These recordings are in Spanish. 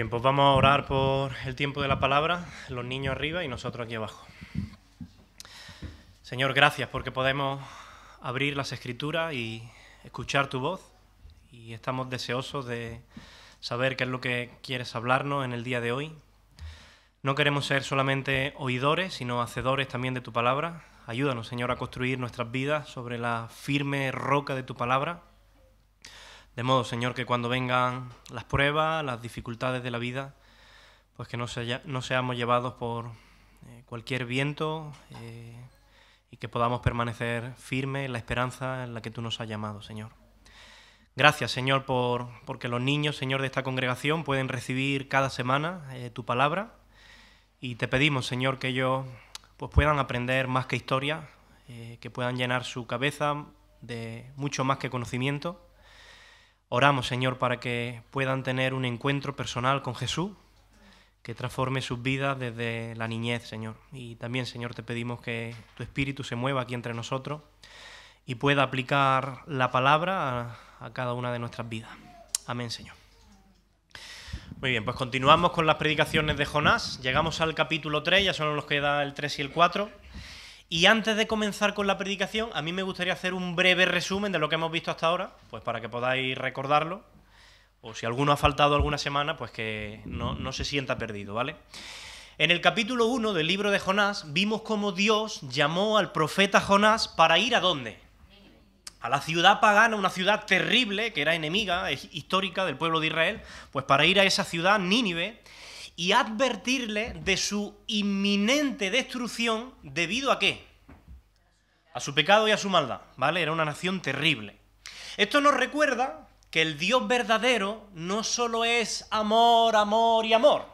Muy bien, pues vamos a orar por el tiempo de la palabra, los niños arriba y nosotros aquí abajo. Señor, gracias porque podemos abrir las Escrituras y escuchar tu voz, y estamos deseosos de saber qué es lo que quieres hablarnos en el día de hoy. No queremos ser solamente oidores, sino hacedores también de tu palabra. Ayúdanos, Señor, a construir nuestras vidas sobre la firme roca de tu palabra. De modo, Señor, que cuando vengan las pruebas, las dificultades de la vida, pues que no seamos llevados por cualquier viento y que podamos permanecer firmes en la esperanza en la que tú nos has llamado, Señor. Gracias, Señor, porque los niños, Señor, de esta congregación pueden recibir cada semana tu palabra, y te pedimos, Señor, que ellos pues puedan aprender más que historia, que puedan llenar su cabeza de mucho más que conocimiento. Oramos, Señor, para que puedan tener un encuentro personal con Jesús, que transforme sus vidas desde la niñez, Señor. Y también, Señor, te pedimos que tu Espíritu se mueva aquí entre nosotros y pueda aplicar la palabra a cada una de nuestras vidas. Amén, Señor. Muy bien, pues continuamos con las predicaciones de Jonás. Llegamos al capítulo 3, ya solo nos queda el 3 y el 4. Y antes de comenzar con la predicación, a mí me gustaría hacer un breve resumen de lo que hemos visto hasta ahora, pues para que podáis recordarlo, o si alguno ha faltado alguna semana, pues que no se sienta perdido, ¿vale? En el capítulo 1 del libro de Jonás, vimos cómo Dios llamó al profeta Jonás para ir ¿a dónde? A la ciudad pagana, una ciudad terrible, que era enemiga, histórica del pueblo de Israel, pues para ir a esa ciudad, Nínive, y advertirle de su inminente destrucción debido ¿a qué? A su pecado y a su maldad, ¿vale? Era una nación terrible. Esto nos recuerda que el Dios verdadero no solo es amor, amor y amor,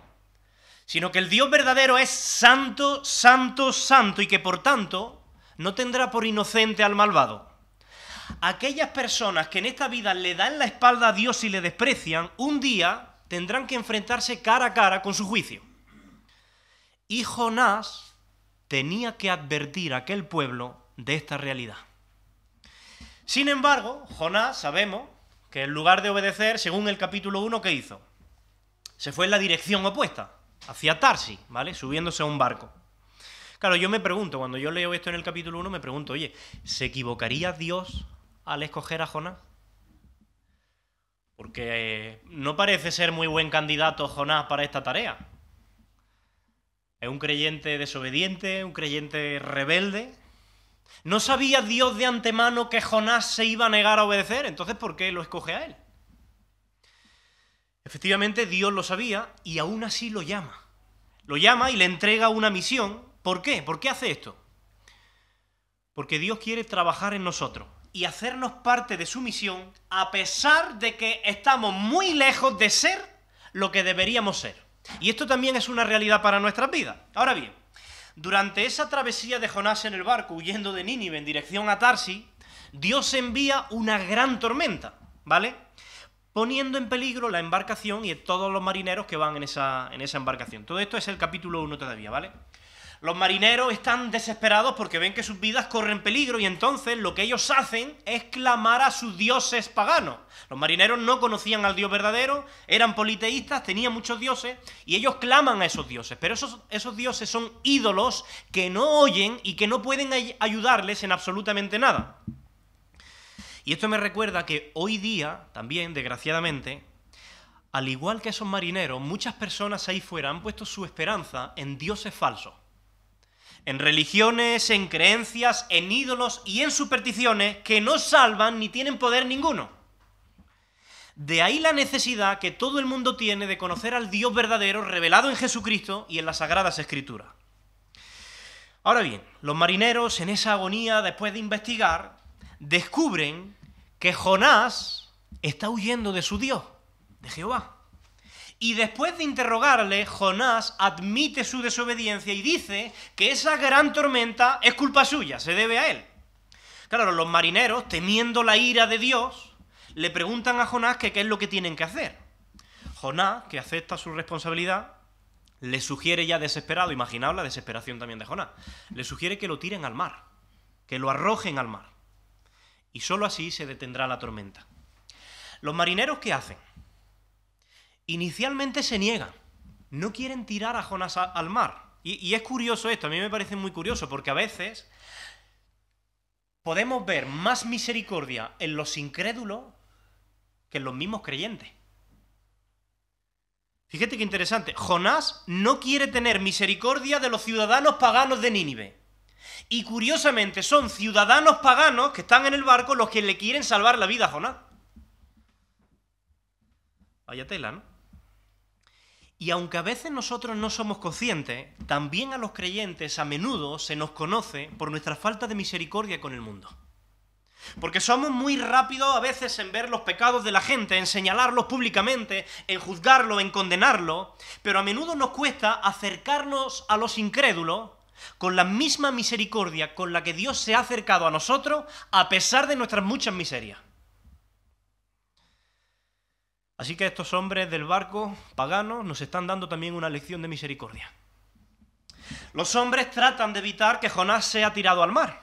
sino que el Dios verdadero es santo, santo, santo, y que por tanto no tendrá por inocente al malvado. Aquellas personas que en esta vida le dan la espalda a Dios y le desprecian, un día tendrán que enfrentarse cara a cara con su juicio. Y Jonás tenía que advertir a aquel pueblo de esta realidad. Sin embargo, Jonás, sabemos que en lugar de obedecer, según el capítulo 1, ¿qué hizo? Se fue en la dirección opuesta, hacia Tarsis, ¿vale? Subiéndose a un barco. Claro, yo me pregunto, cuando yo leo esto en el capítulo 1, me pregunto, oye, ¿se equivocaría Dios al escoger a Jonás? Porque no parece ser muy buen candidato Jonás para esta tarea. Es un creyente desobediente, un creyente rebelde. ¿No sabía Dios de antemano que Jonás se iba a negar a obedecer? Entonces, ¿por qué lo escoge a él? Efectivamente, Dios lo sabía y aún así lo llama. Lo llama y le entrega una misión. ¿Por qué? ¿Por qué hace esto? Porque Dios quiere trabajar en nosotros y hacernos parte de su misión, a pesar de que estamos muy lejos de ser lo que deberíamos ser. Y esto también es una realidad para nuestras vidas. Ahora bien, durante esa travesía de Jonás en el barco, huyendo de Nínive en dirección a Tarsis, Dios envía una gran tormenta, ¿vale? Poniendo en peligro la embarcación y todos los marineros que van en esa embarcación. Todo esto es el capítulo 1 todavía, ¿vale? Los marineros están desesperados porque ven que sus vidas corren peligro, y entonces lo que ellos hacen es clamar a sus dioses paganos. Los marineros no conocían al Dios verdadero, eran politeístas, tenían muchos dioses, y ellos claman a esos dioses. Pero esos dioses son ídolos que no oyen y que no pueden ayudarles en absolutamente nada. Y esto me recuerda que hoy día, también, desgraciadamente, al igual que esos marineros, muchas personas ahí fuera han puesto su esperanza en dioses falsos. En religiones, en creencias, en ídolos y en supersticiones que no salvan ni tienen poder ninguno. De ahí la necesidad que todo el mundo tiene de conocer al Dios verdadero revelado en Jesucristo y en las Sagradas Escrituras. Ahora bien, los marineros en esa agonía, después de investigar, descubren que Jonás está huyendo de su Dios, de Jehová. Y después de interrogarle, Jonás admite su desobediencia y dice que esa gran tormenta es culpa suya, se debe a él. Claro, los marineros, temiendo la ira de Dios, le preguntan a Jonás que qué es lo que tienen que hacer. Jonás, que acepta su responsabilidad, le sugiere ya desesperado, imaginaos la desesperación también de Jonás, le sugiere que lo tiren al mar, que lo arrojen al mar. Y solo así se detendrá la tormenta. ¿Los marineros qué hacen? inicialmente se niegan. No quieren tirar a Jonás al mar. Y es curioso esto, a mí me parece muy curioso, porque a veces podemos ver más misericordia en los incrédulos que en los mismos creyentes. Fíjate qué interesante. Jonás no quiere tener misericordia de los ciudadanos paganos de Nínive. Y curiosamente son ciudadanos paganos que están en el barco los que le quieren salvar la vida a Jonás. Vaya tela, ¿no? Y aunque a veces nosotros no somos conscientes, también a los creyentes a menudo se nos conoce por nuestra falta de misericordia con el mundo. Porque somos muy rápidos a veces en ver los pecados de la gente, en señalarlos públicamente, en juzgarlos, en condenarlos, pero a menudo nos cuesta acercarnos a los incrédulos con la misma misericordia con la que Dios se ha acercado a nosotros a pesar de nuestras muchas miserias. Así que estos hombres del barco paganos nos están dando también una lección de misericordia. Los hombres tratan de evitar que Jonás sea tirado al mar.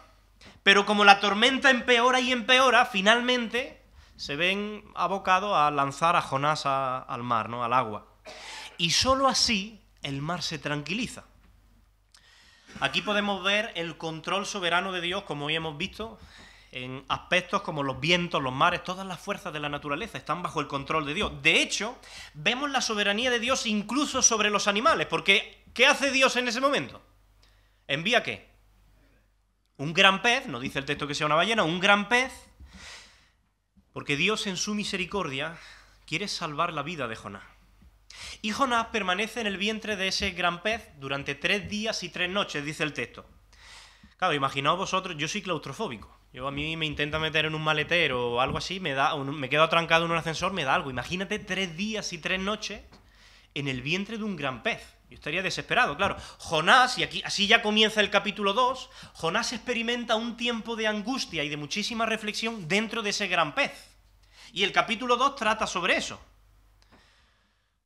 Pero como la tormenta empeora y empeora, finalmente se ven abocados a lanzar a Jonás al mar, ¿no? Al agua. Y solo así el mar se tranquiliza. Aquí podemos ver el control soberano de Dios, como hoy hemos visto, en aspectos como los vientos, los mares, todas las fuerzas de la naturaleza están bajo el control de Dios. De hecho, vemos la soberanía de Dios incluso sobre los animales, porque ¿qué hace Dios en ese momento? ¿Envía qué? Un gran pez, no dice el texto que sea una ballena, un gran pez, porque Dios en su misericordia quiere salvar la vida de Jonás. Y Jonás permanece en el vientre de ese gran pez durante 3 días y 3 noches, dice el texto. Claro, imaginaos vosotros, yo soy claustrofóbico. A mí me intenta meter en un maletero o algo así, me quedo atrancado en un ascensor, me da algo. Imagínate 3 días y 3 noches en el vientre de un gran pez. Yo estaría desesperado, claro. Jonás, y aquí así ya comienza el capítulo 2, Jonás experimenta un tiempo de angustia y de muchísima reflexión dentro de ese gran pez. Y el capítulo 2 trata sobre eso.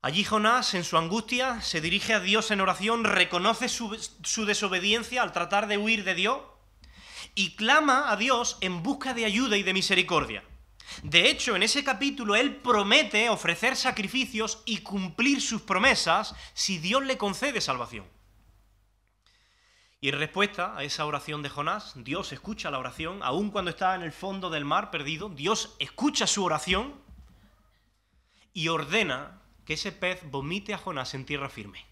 Allí Jonás, en su angustia, se dirige a Dios en oración, reconoce su desobediencia al tratar de huir de Dios y clama a Dios en busca de ayuda y de misericordia. De hecho, en ese capítulo él promete ofrecer sacrificios y cumplir sus promesas si Dios le concede salvación. Y en respuesta a esa oración de Jonás, Dios escucha la oración, aun cuando está en el fondo del mar perdido, Dios escucha su oración y ordena que ese pez vomite a Jonás en tierra firme.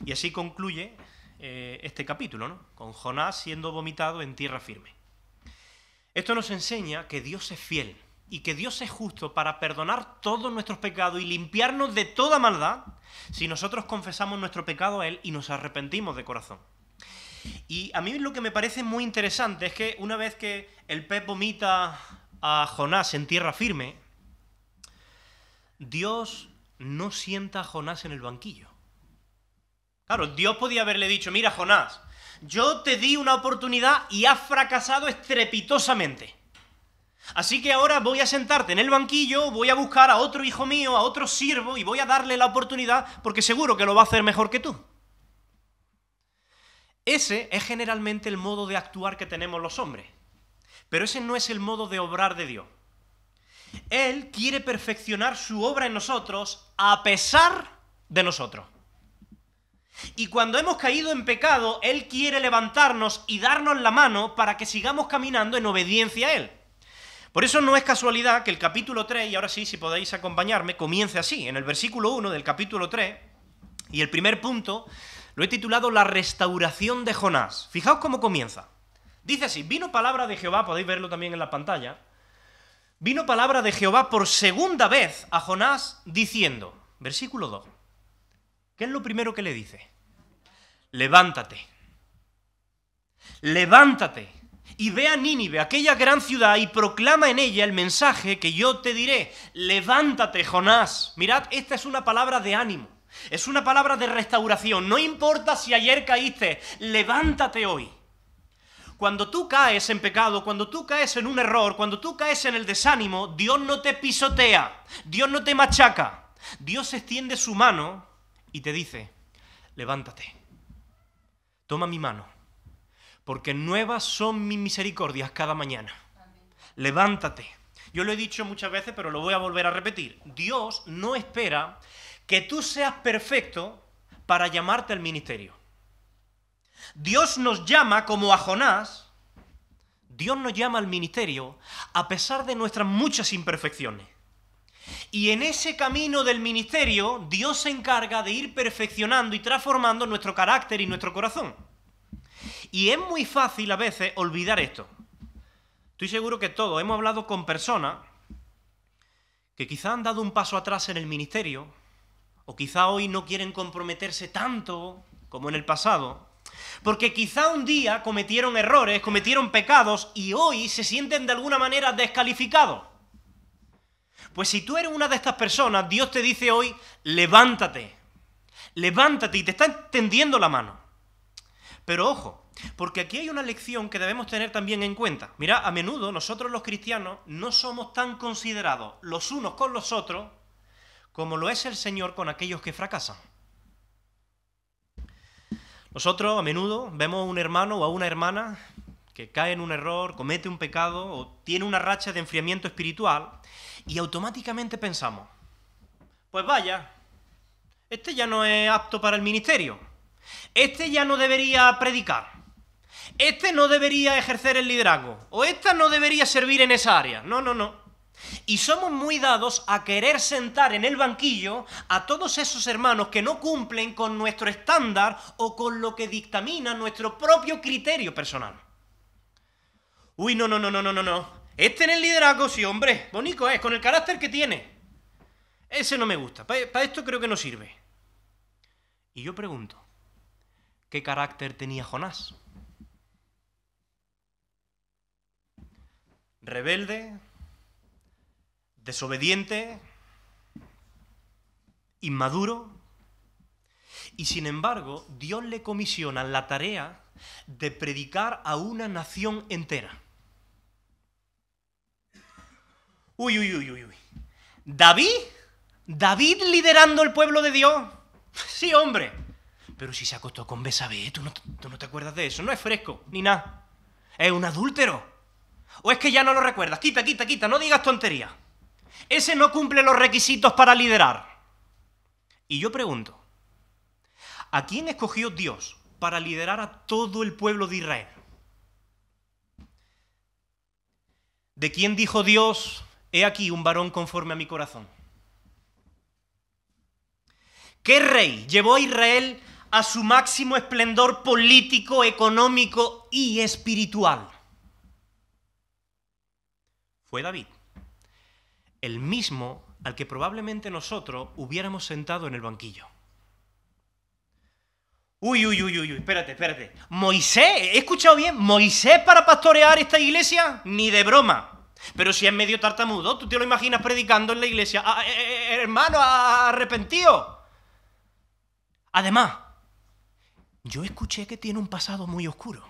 Y así concluye este capítulo, ¿no? Con Jonás siendo vomitado en tierra firme. Esto nos enseña que Dios es fiel y que Dios es justo para perdonar todos nuestros pecados y limpiarnos de toda maldad si nosotros confesamos nuestro pecado a Él y nos arrepentimos de corazón. Y a mí lo que me parece muy interesante es que una vez que el pez vomita a Jonás en tierra firme, Dios no sienta a Jonás en el banquillo. Claro, Dios podía haberle dicho, mira Jonás, yo te di una oportunidad y has fracasado estrepitosamente. Así que ahora voy a sentarte en el banquillo, voy a buscar a otro hijo mío, a otro siervo, y voy a darle la oportunidad porque seguro que lo va a hacer mejor que tú. Ese es generalmente el modo de actuar que tenemos los hombres. Pero ese no es el modo de obrar de Dios. Él quiere perfeccionar su obra en nosotros a pesar de nosotros. Y cuando hemos caído en pecado, Él quiere levantarnos y darnos la mano para que sigamos caminando en obediencia a Él. Por eso no es casualidad que el capítulo 3, y ahora sí, si podéis acompañarme, comience así, en el versículo 1 del capítulo 3, y el primer punto lo he titulado La restauración de Jonás. Fijaos cómo comienza. Dice así, vino palabra de Jehová, podéis verlo también en la pantalla, vino palabra de Jehová por segunda vez a Jonás diciendo, versículo 2, ¿qué es lo primero que le dice? Levántate. Levántate y ve a Nínive, aquella gran ciudad, y proclama en ella el mensaje que yo te diré. Levántate, Jonás. Mirad, esta es una palabra de ánimo. Es una palabra de restauración. No importa si ayer caíste, levántate hoy. Cuando tú caes en pecado, cuando tú caes en un error, cuando tú caes en el desánimo, Dios no te pisotea, Dios no te machaca. Dios extiende su mano y te dice, levántate, toma mi mano, porque nuevas son mis misericordias cada mañana. Levántate, Yo lo he dicho muchas veces, pero lo voy a volver a repetir. Dios no espera que tú seas perfecto para llamarte al ministerio. Dios nos llama como a Jonás. Dios nos llama al ministerio a pesar de nuestras muchas imperfecciones. Y en ese camino del ministerio, Dios se encarga de ir perfeccionando y transformando nuestro carácter y nuestro corazón. Y es muy fácil a veces olvidar esto. Estoy seguro que todos hemos hablado con personas que quizá han dado un paso atrás en el ministerio, o quizá hoy no quieren comprometerse tanto como en el pasado, porque quizá un día cometieron errores, cometieron pecados, y hoy se sienten de alguna manera descalificados. Pues si tú eres una de estas personas, Dios te dice hoy, levántate, levántate, y te está extendiendo la mano. Pero ojo, porque aquí hay una lección que debemos tener también en cuenta. Mira, a menudo nosotros los cristianos no somos tan considerados los unos con los otros como lo es el Señor con aquellos que fracasan. Nosotros a menudo vemos a un hermano o a una hermana que cae en un error, comete un pecado o tiene una racha de enfriamiento espiritual y automáticamente pensamos, pues vaya, este ya no es apto para el ministerio, este ya no debería predicar, este no debería ejercer el liderazgo, o esta no debería servir en esa área. No. Y somos muy dados a querer sentar en el banquillo a todos esos hermanos que no cumplen con nuestro estándar o con lo que dictamina nuestro propio criterio personal. Uy, no. Este en el liderazgo, sí, hombre, bonito es, con el carácter que tiene. Ese no me gusta, para esto creo que no sirve. Y yo pregunto, ¿qué carácter tenía Jonás? Rebelde, desobediente, inmaduro, y sin embargo Dios le comisiona la tarea de predicar a una nación entera. Uy. ¿David liderando el pueblo de Dios? Sí, hombre, pero si se acostó con Betsabé, ¿tú no te acuerdas de eso? No es fresco, ni nada, es un adúltero. ¿O es que ya no lo recuerdas? Quita, no digas tonterías. Ese no cumple los requisitos para liderar. Y yo pregunto, ¿a quién escogió Dios para liderar a todo el pueblo de Israel? ¿De quién dijo Dios, he aquí un varón conforme a mi corazón? ¿Qué rey llevó a Israel a su máximo esplendor político, económico y espiritual? Fue David. El mismo al que probablemente nosotros hubiéramos sentado en el banquillo. Uy, espérate. ¿Moisés? ¿He escuchado bien? ¿Moisés para pastorear esta iglesia? Ni de broma. Pero si es medio tartamudo, ¿tú te lo imaginas predicando en la iglesia? Hermano, arrepentido. Además, yo escuché que tiene un pasado muy oscuro.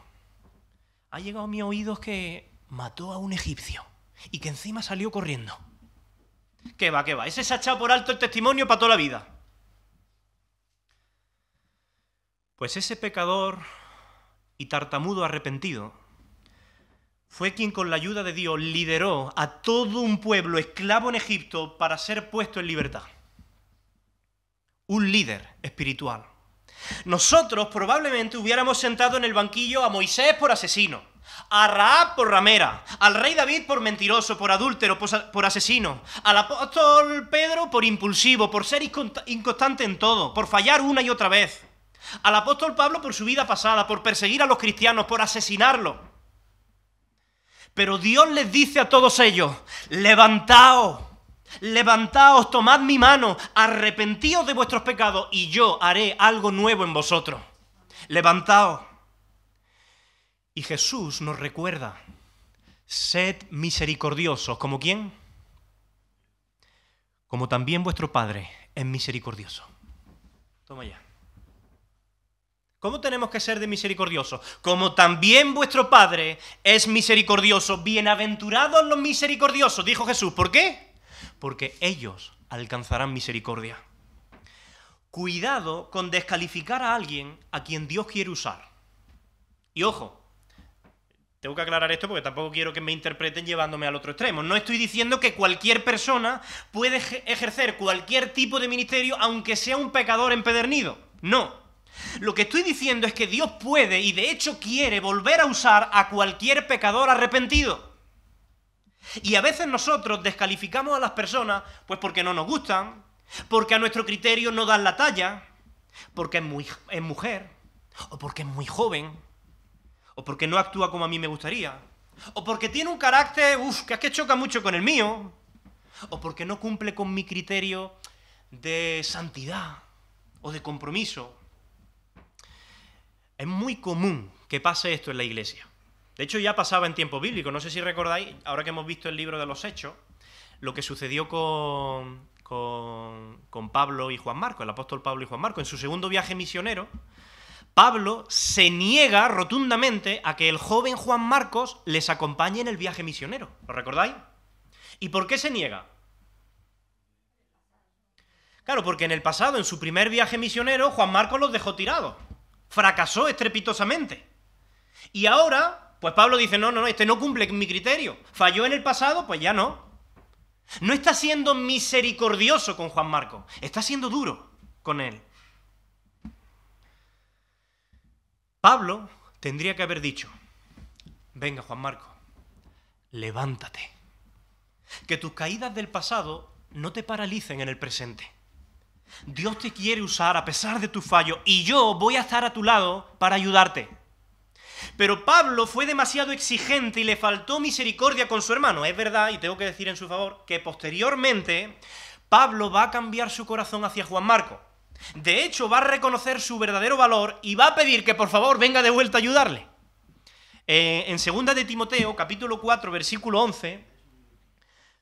Ha llegado a mis oídos que mató a un egipcio y que encima salió corriendo. ¿Qué va? Ese se ha echado por alto el testimonio para toda la vida. Pues ese pecador y tartamudo arrepentido fue quien con la ayuda de Dios lideró a todo un pueblo esclavo en Egipto para ser puesto en libertad. Un líder espiritual. Nosotros probablemente hubiéramos sentado en el banquillo a Moisés por asesino, a Rahab por ramera, al rey David por mentiroso, por adúltero, por asesino, al apóstol Pedro por impulsivo, por ser inconstante en todo, por fallar una y otra vez, al apóstol Pablo por su vida pasada, por perseguir a los cristianos, por asesinarlos. Pero Dios les dice a todos ellos, levantaos, tomad mi mano, arrepentíos de vuestros pecados y yo haré algo nuevo en vosotros. Levantaos. Y Jesús nos recuerda, sed misericordiosos. ¿Como quién? Como también vuestro Padre es misericordioso. Toma ya. ¿Cómo tenemos que ser de misericordiosos? Como también vuestro Padre es misericordioso. Bienaventurados los misericordiosos, dijo Jesús. ¿Por qué? Porque ellos alcanzarán misericordia. Cuidado con descalificar a alguien a quien Dios quiere usar. Y ojo, Tengo que aclarar esto porque tampoco quiero que me interpreten llevándome al otro extremo. No estoy diciendo que cualquier persona puede ejercer cualquier tipo de ministerio aunque sea un pecador empedernido. No. Lo que estoy diciendo es que Dios puede y de hecho quiere volver a usar a cualquier pecador arrepentido. Y a veces nosotros descalificamos a las personas pues porque no nos gustan, porque a nuestro criterio no dan la talla, porque es mujer, o porque es muy joven, o porque no actúa como a mí me gustaría, o porque tiene un carácter, que es que choca mucho con el mío, o porque no cumple con mi criterio de santidad o de compromiso. Es muy común que pase esto en la iglesia. De hecho, ya pasaba en tiempo bíblico. No sé si recordáis, ahora que hemos visto el libro de los Hechos, lo que sucedió con Pablo y Juan Marcos, el apóstol Pablo y Juan Marcos. En su segundo viaje misionero, Pablo se niega rotundamente a que el joven Juan Marcos les acompañe en el viaje misionero. ¿Lo recordáis? ¿Y por qué se niega? Claro, porque en el pasado, en su primer viaje misionero, Juan Marcos los dejó tirados. Fracasó estrepitosamente. Y ahora, pues Pablo dice, no, este no cumple mi criterio. Falló en el pasado, pues ya no. No está siendo misericordioso con Juan Marcos, está siendo duro con él. Pablo tendría que haber dicho, venga Juan Marcos, levántate. Que tus caídas del pasado no te paralicen en el presente. Dios te quiere usar a pesar de tus fallos y yo voy a estar a tu lado para ayudarte. Pero Pablo fue demasiado exigente y le faltó misericordia con su hermano. Es verdad, y tengo que decir en su favor, que posteriormente Pablo va a cambiar su corazón hacia Juan Marcos. De hecho, va a reconocer su verdadero valor y va a pedir que por favor venga de vuelta a ayudarle. En 2 de Timoteo, capítulo 4, versículo 11,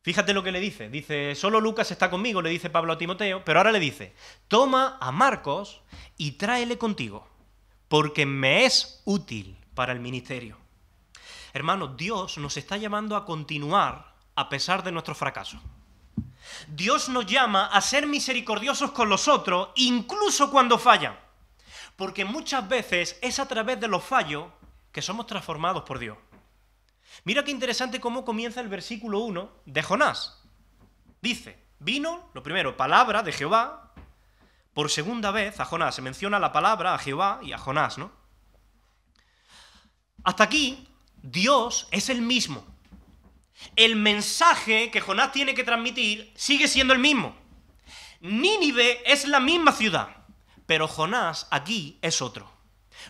fíjate lo que le dice. Dice, solo Lucas está conmigo, le dice Pablo a Timoteo, pero ahora le dice, toma a Marcos y tráele contigo, porque me es útil para el ministerio. Hermanos, Dios nos está llamando a continuar a pesar de nuestro fracaso. Dios nos llama a ser misericordiosos con los otros, incluso cuando fallan. Porque muchas veces es a través de los fallos que somos transformados por Dios. Mira qué interesante cómo comienza el versículo 1 de Jonás. Dice, vino, lo primero, palabra de Jehová. Por segunda vez a Jonás, se menciona la palabra a Jehová y a Jonás, ¿no? Hasta aquí, Dios es el mismo. El mensaje que Jonás tiene que transmitir sigue siendo el mismo. Nínive es la misma ciudad, pero Jonás aquí es otro.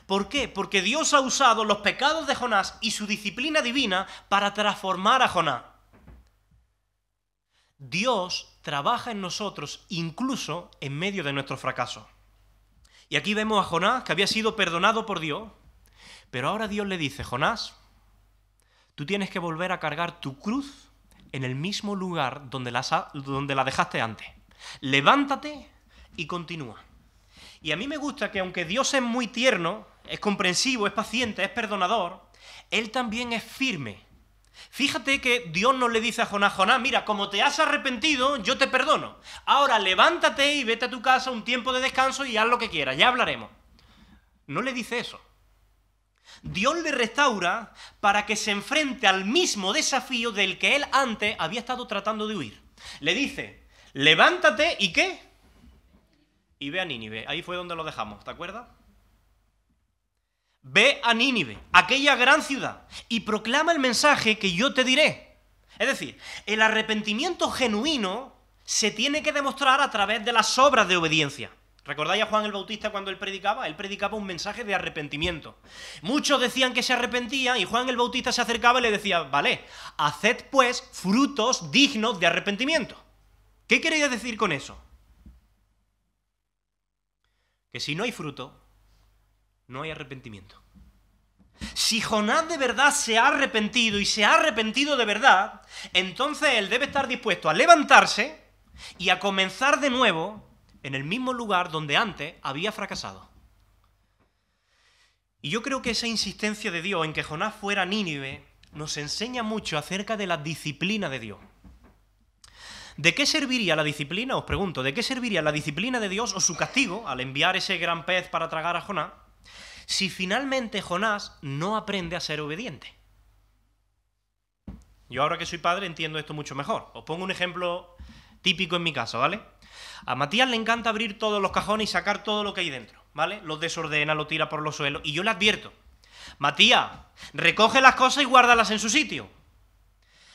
¿Por qué? Porque Dios ha usado los pecados de Jonás y su disciplina divina para transformar a Jonás. Dios trabaja en nosotros incluso en medio de nuestro fracaso. Y aquí vemos a Jonás que había sido perdonado por Dios, pero ahora Dios le dice, Jonás, tú tienes que volver a cargar tu cruz en el mismo lugar donde la dejaste antes. Levántate y continúa. Y a mí me gusta que aunque Dios es muy tierno, es comprensivo, es paciente, es perdonador, Él también es firme. Fíjate que Dios no le dice a Jonás, Jonás, mira, como te has arrepentido, yo te perdono. Ahora levántate y vete a tu casa un tiempo de descanso y haz lo que quieras, ya hablaremos. No le dice eso. Dios le restaura para que se enfrente al mismo desafío del que él antes había estado tratando de huir. Le dice, levántate y ¿qué? Y ve a Nínive. Ahí fue donde lo dejamos, ¿te acuerdas? Ve a Nínive, aquella gran ciudad, y proclama el mensaje que yo te diré. Es decir, el arrepentimiento genuino se tiene que demostrar a través de las obras de obediencia. ¿Recordáis a Juan el Bautista cuando él predicaba? Él predicaba un mensaje de arrepentimiento. Muchos decían que se arrepentían y Juan el Bautista se acercaba y le decía, vale, haced pues frutos dignos de arrepentimiento. ¿Qué quería decir con eso? Que si no hay fruto, no hay arrepentimiento. Si Jonás de verdad se ha arrepentido y se ha arrepentido de verdad, entonces él debe estar dispuesto a levantarse y a comenzar de nuevo en el mismo lugar donde antes había fracasado. Y yo creo que esa insistencia de Dios en que Jonás fuera a Nínive nos enseña mucho acerca de la disciplina de Dios. ¿De qué serviría la disciplina? Os pregunto, ¿de qué serviría la disciplina de Dios o su castigo al enviar ese gran pez para tragar a Jonás si finalmente Jonás no aprende a ser obediente? Yo ahora que soy padre entiendo esto mucho mejor. Os pongo un ejemplo típico en mi casa, ¿vale? A Matías le encanta abrir todos los cajones y sacar todo lo que hay dentro, ¿vale? Los desordena, lo tira por los suelos, y yo le advierto: Matías, recoge las cosas y guárdalas en su sitio.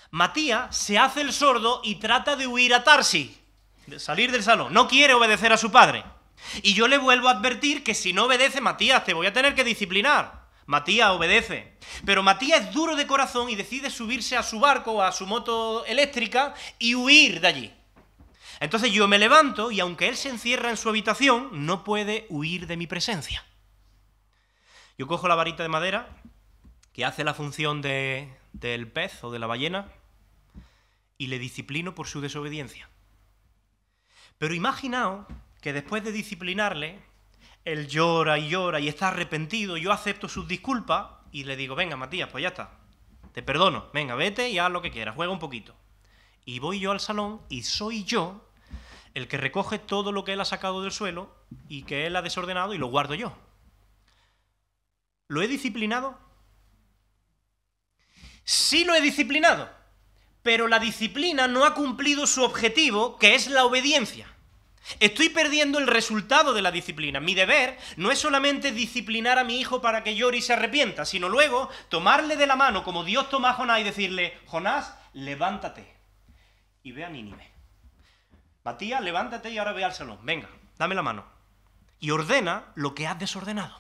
Matías se hace el sordo y trata de huir a Tarsi, de salir del salón. No quiere obedecer a su padre. Y yo le vuelvo a advertir que si no obedece, Matías, te voy a tener que disciplinar. Matías, obedece. Pero Matías es duro de corazón y decide subirse a su barco o a su moto eléctrica y huir de allí. Entonces yo me levanto y aunque él se encierra en su habitación, no puede huir de mi presencia. Yo cojo la varita de madera, que hace la función del pez o de la ballena, y le disciplino por su desobediencia. Pero imaginaos que después de disciplinarle, él llora y está arrepentido, yo acepto sus disculpas y le digo: venga, Matías, pues ya está, te perdono, venga, vete y haz lo que quieras, juega un poquito. Y voy yo al salón y soy yo el que recoge todo lo que él ha sacado del suelo y que él ha desordenado y lo guardo yo. ¿Lo he disciplinado? Sí lo he disciplinado, pero la disciplina no ha cumplido su objetivo, que es la obediencia. Estoy perdiendo el resultado de la disciplina. Mi deber no es solamente disciplinar a mi hijo para que llore y se arrepienta, sino luego tomarle de la mano como Dios toma a Jonás y decirle: Jonás, levántate y ve a Nínive. Matías, levántate y ahora ve al salón. Venga, dame la mano. Y ordena lo que has desordenado.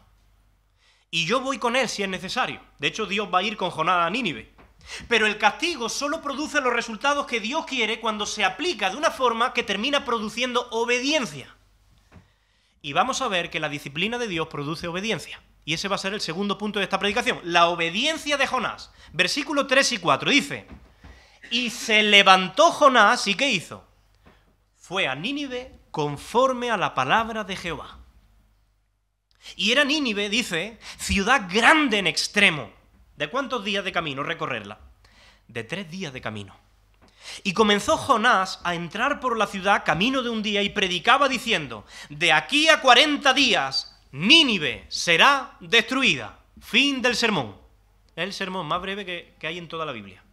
Y yo voy con él si es necesario. De hecho, Dios va a ir con Jonás a Nínive. Pero el castigo solo produce los resultados que Dios quiere cuando se aplica de una forma que termina produciendo obediencia. Y vamos a ver que la disciplina de Dios produce obediencia. Y ese va a ser el segundo punto de esta predicación. La obediencia de Jonás. Versículos 3 y 4 dice: y se levantó Jonás, ¿y qué hizo? Fue a Nínive conforme a la palabra de Jehová. Y era Nínive, dice, ciudad grande en extremo. ¿De cuántos días de camino recorrerla? De 3 días de camino. Y comenzó Jonás a entrar por la ciudad camino de un día y predicaba diciendo: de aquí a 40 días Nínive será destruida. Fin del sermón. Es el sermón más breve que hay en toda la Biblia.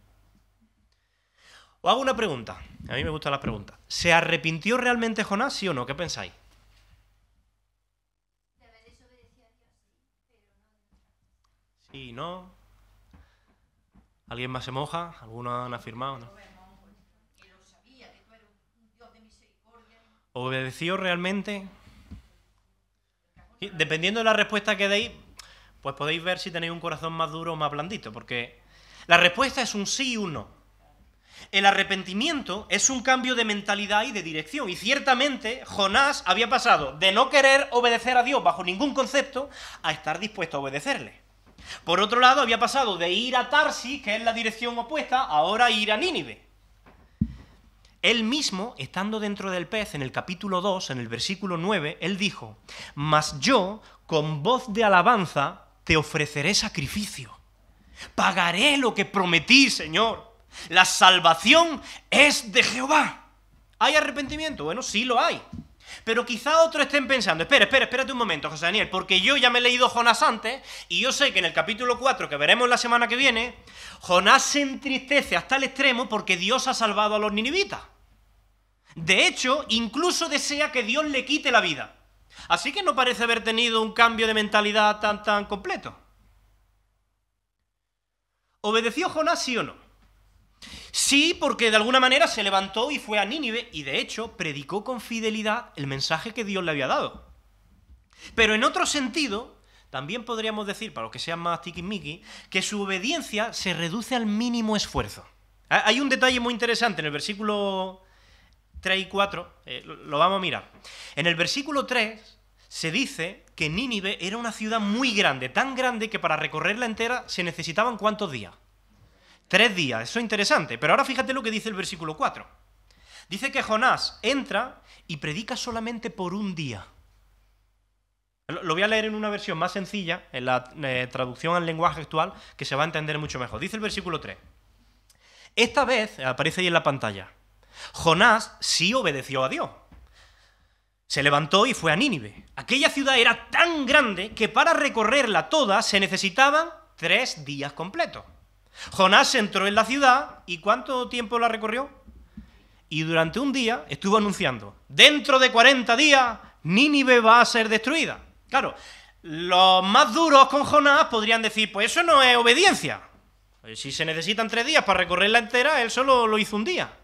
Os hago una pregunta. A mí me gustan las preguntas. ¿Se arrepintió realmente Jonás, sí o no? ¿Qué pensáis? Sí, no. ¿Alguien más se moja? ¿Algunos han afirmado? ¿No? ¿Obedeció realmente? Dependiendo de la respuesta que deis, pues podéis ver si tenéis un corazón más duro o más blandito, porque la respuesta es un sí y un no. El arrepentimiento es un cambio de mentalidad y de dirección, y ciertamente Jonás había pasado de no querer obedecer a Dios bajo ningún concepto a estar dispuesto a obedecerle. Por otro lado, había pasado de ir a Tarsis, que es la dirección opuesta, a ahora ir a Nínive. Él mismo, estando dentro del pez, en el capítulo 2, en el versículo 9, él dijo: mas yo, con voz de alabanza, te ofreceré sacrificio. Pagaré lo que prometí, Señor. La salvación es de Jehová. ¿Hay arrepentimiento? Bueno, sí lo hay. Pero quizá otros estén pensando: espérate un momento, José Daniel, porque yo ya me he leído Jonás antes, y yo sé que en el capítulo 4, que veremos la semana que viene, Jonás se entristece hasta el extremo porque Dios ha salvado a los ninivitas. De hecho, incluso desea que Dios le quite la vida. Así que no parece haber tenido un cambio de mentalidad tan completo. ¿Obedeció Jonás, sí o no? Sí, porque de alguna manera se levantó y fue a Nínive y de hecho predicó con fidelidad el mensaje que Dios le había dado. Pero en otro sentido, también podríamos decir, para los que sean más tiquismiquis, que su obediencia se reduce al mínimo esfuerzo. Hay un detalle muy interesante en el versículo 3 y 4, lo vamos a mirar. En el versículo 3 se dice que Nínive era una ciudad muy grande, tan grande que para recorrerla entera se necesitaban ¿cuántos días? 3 días, eso es interesante. Pero ahora fíjate lo que dice el versículo 4. Dice que Jonás entra y predica solamente por un día. Lo voy a leer en una versión más sencilla, en la traducción al lenguaje actual, que se va a entender mucho mejor. Dice el versículo 3. Esta vez, aparece ahí en la pantalla, Jonás sí obedeció a Dios. Se levantó y fue a Nínive. Aquella ciudad era tan grande que para recorrerla toda se necesitaban 3 días completos. Jonás entró en la ciudad y ¿cuánto tiempo la recorrió? Y durante un día estuvo anunciando, dentro de 40 días Nínive va a ser destruida. Claro, los más duros con Jonás podrían decir, pues eso no es obediencia. Si se necesitan 3 días para recorrerla entera, él solo lo hizo un día.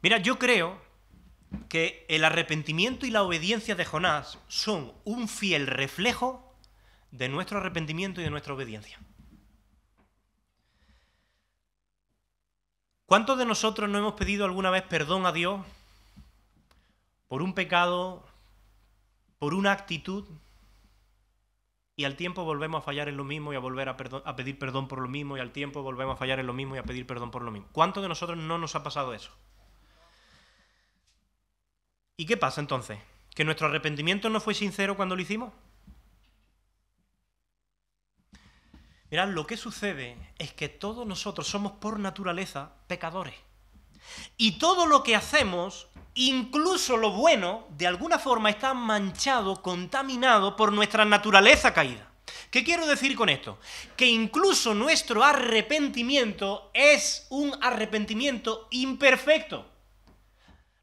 Mira, yo creo que el arrepentimiento y la obediencia de Jonás son un fiel reflejo de nuestro arrepentimiento y de nuestra obediencia. ¿Cuántos de nosotros no hemos pedido alguna vez perdón a Dios por un pecado, por una actitud, y al tiempo volvemos a fallar en lo mismo y a volver a pedir perdón por lo mismo, y al tiempo volvemos a fallar en lo mismo y a pedir perdón por lo mismo? ¿Cuántos de nosotros no nos ha pasado eso? ¿Y qué pasa entonces? ¿Que nuestro arrepentimiento no fue sincero cuando lo hicimos? Mirad, lo que sucede es que todos nosotros somos por naturaleza pecadores. Y todo lo que hacemos, incluso lo bueno, de alguna forma está manchado, contaminado por nuestra naturaleza caída. ¿Qué quiero decir con esto? Que incluso nuestro arrepentimiento es un arrepentimiento imperfecto.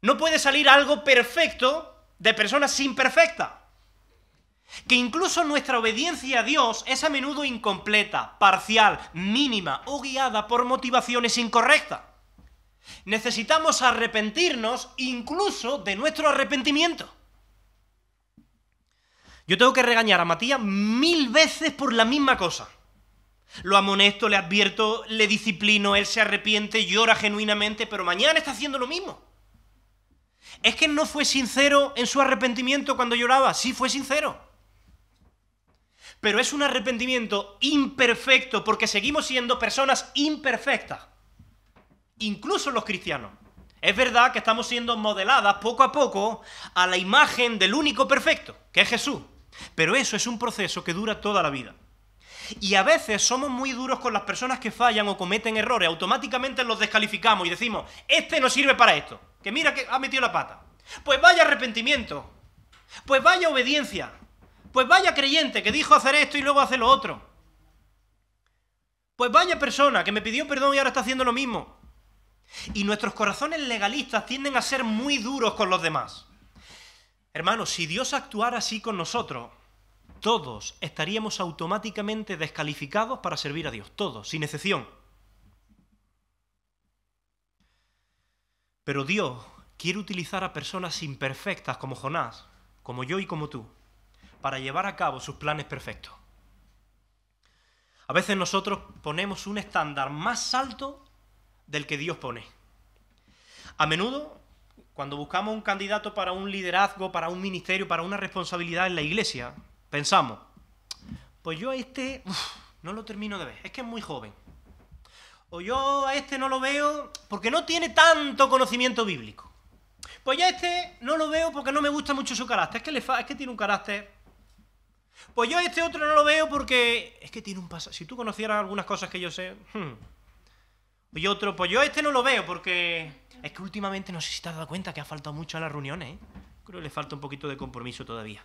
No puede salir algo perfecto de personas imperfectas. Que incluso nuestra obediencia a Dios es a menudo incompleta, parcial, mínima o guiada por motivaciones incorrectas. Necesitamos arrepentirnos incluso de nuestro arrepentimiento. Yo tengo que regañar a Matías 1000 veces por la misma cosa. Lo amonesto, le advierto, le disciplino, él se arrepiente, llora genuinamente, pero mañana está haciendo lo mismo. ¿Es que no fue sincero en su arrepentimiento cuando lloraba? Sí, fue sincero. Pero es un arrepentimiento imperfecto porque seguimos siendo personas imperfectas. Incluso los cristianos. Es verdad que estamos siendo modeladas poco a poco a la imagen del único perfecto, que es Jesús. Pero eso es un proceso que dura toda la vida. Y a veces somos muy duros con las personas que fallan o cometen errores. Automáticamente los descalificamos y decimos, este no sirve para esto. Que mira que ha metido la pata. Pues vaya arrepentimiento. Pues vaya obediencia. Pues vaya creyente que dijo hacer esto y luego hace lo otro. Pues vaya persona que me pidió perdón y ahora está haciendo lo mismo. Y nuestros corazones legalistas tienden a ser muy duros con los demás. Hermanos, si Dios actuara así con nosotros, todos estaríamos automáticamente descalificados para servir a Dios. Todos, sin excepción. Pero Dios quiere utilizar a personas imperfectas como Jonás, como yo y como tú, para llevar a cabo sus planes perfectos. A veces nosotros ponemos un estándar más alto del que Dios pone. A menudo, cuando buscamos un candidato para un liderazgo, para un ministerio, para una responsabilidad en la iglesia, pensamos, pues yo a este no lo termino de ver, es que es muy joven. O yo a este no lo veo porque no tiene tanto conocimiento bíblico. Pues yo a este no lo veo porque no me gusta mucho su carácter, es que tiene un carácter. Pues yo a este otro no lo veo porque es que tiene un pasado. Si tú conocieras algunas cosas que yo sé. Y otro, pues yo a este no lo veo porque es que últimamente no sé si te has dado cuenta que ha faltado mucho a las reuniones, ¿eh? Creo que le falta un poquito de compromiso todavía.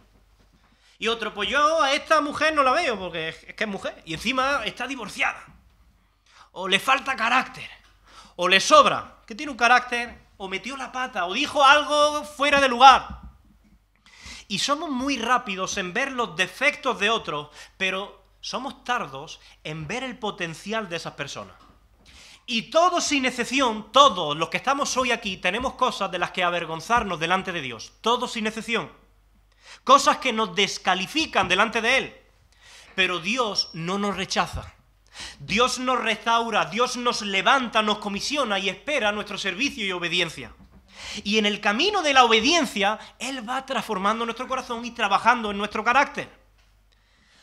Y otro, pues yo a esta mujer no la veo porque es que es mujer y encima está divorciada. O le falta carácter, o le sobra, que tiene un carácter, o metió la pata, o dijo algo fuera de lugar. Y somos muy rápidos en ver los defectos de otros, pero somos tardos en ver el potencial de esas personas. Y todos, sin excepción, todos los que estamos hoy aquí, tenemos cosas de las que avergonzarnos delante de Dios. Todos, sin excepción. Cosas que nos descalifican delante de Él. Pero Dios no nos rechaza. Dios nos restaura, Dios nos levanta, nos comisiona y espera nuestro servicio y obediencia. Y en el camino de la obediencia, Él va transformando nuestro corazón y trabajando en nuestro carácter.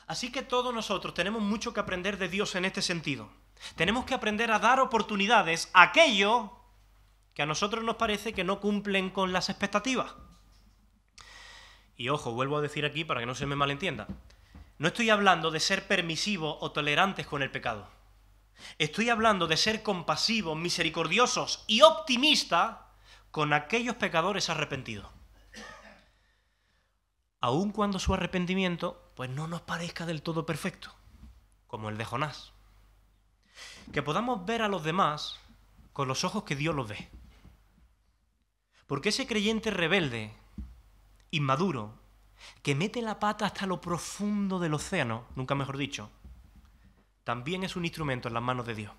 Así que todos nosotros tenemos mucho que aprender de Dios en este sentido. Tenemos que aprender a dar oportunidades a aquellos que a nosotros nos parece que no cumplen con las expectativas. Y ojo, vuelvo a decir aquí para que no se me malentienda. No estoy hablando de ser permisivos o tolerantes con el pecado. Estoy hablando de ser compasivos, misericordiosos y optimistas con aquellos pecadores arrepentidos. Aun cuando su arrepentimiento pues no nos parezca del todo perfecto. como el de Jonás. Que podamos ver a los demás con los ojos que Dios los ve. Porque ese creyente rebelde, inmaduro, que mete la pata hasta lo profundo del océano, nunca mejor dicho, también es un instrumento en las manos de Dios.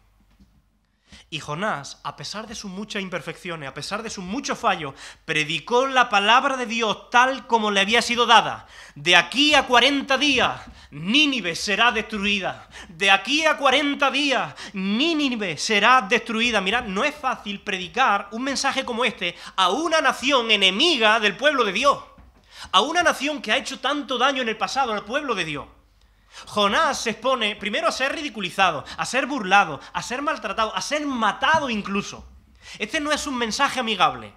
Y Jonás, a pesar de sus muchas imperfecciones, a pesar de sus muchos fallos, predicó la palabra de Dios tal como le había sido dada. De aquí a 40 días, Nínive será destruida. De aquí a 40 días, Nínive será destruida. Mirad, no es fácil predicar un mensaje como este a una nación enemiga del pueblo de Dios. A una nación que ha hecho tanto daño en el pasado al pueblo de Dios. Jonás se expone primero a ser ridiculizado, a ser burlado, a ser maltratado, a ser matado incluso. Este no es un mensaje amigable,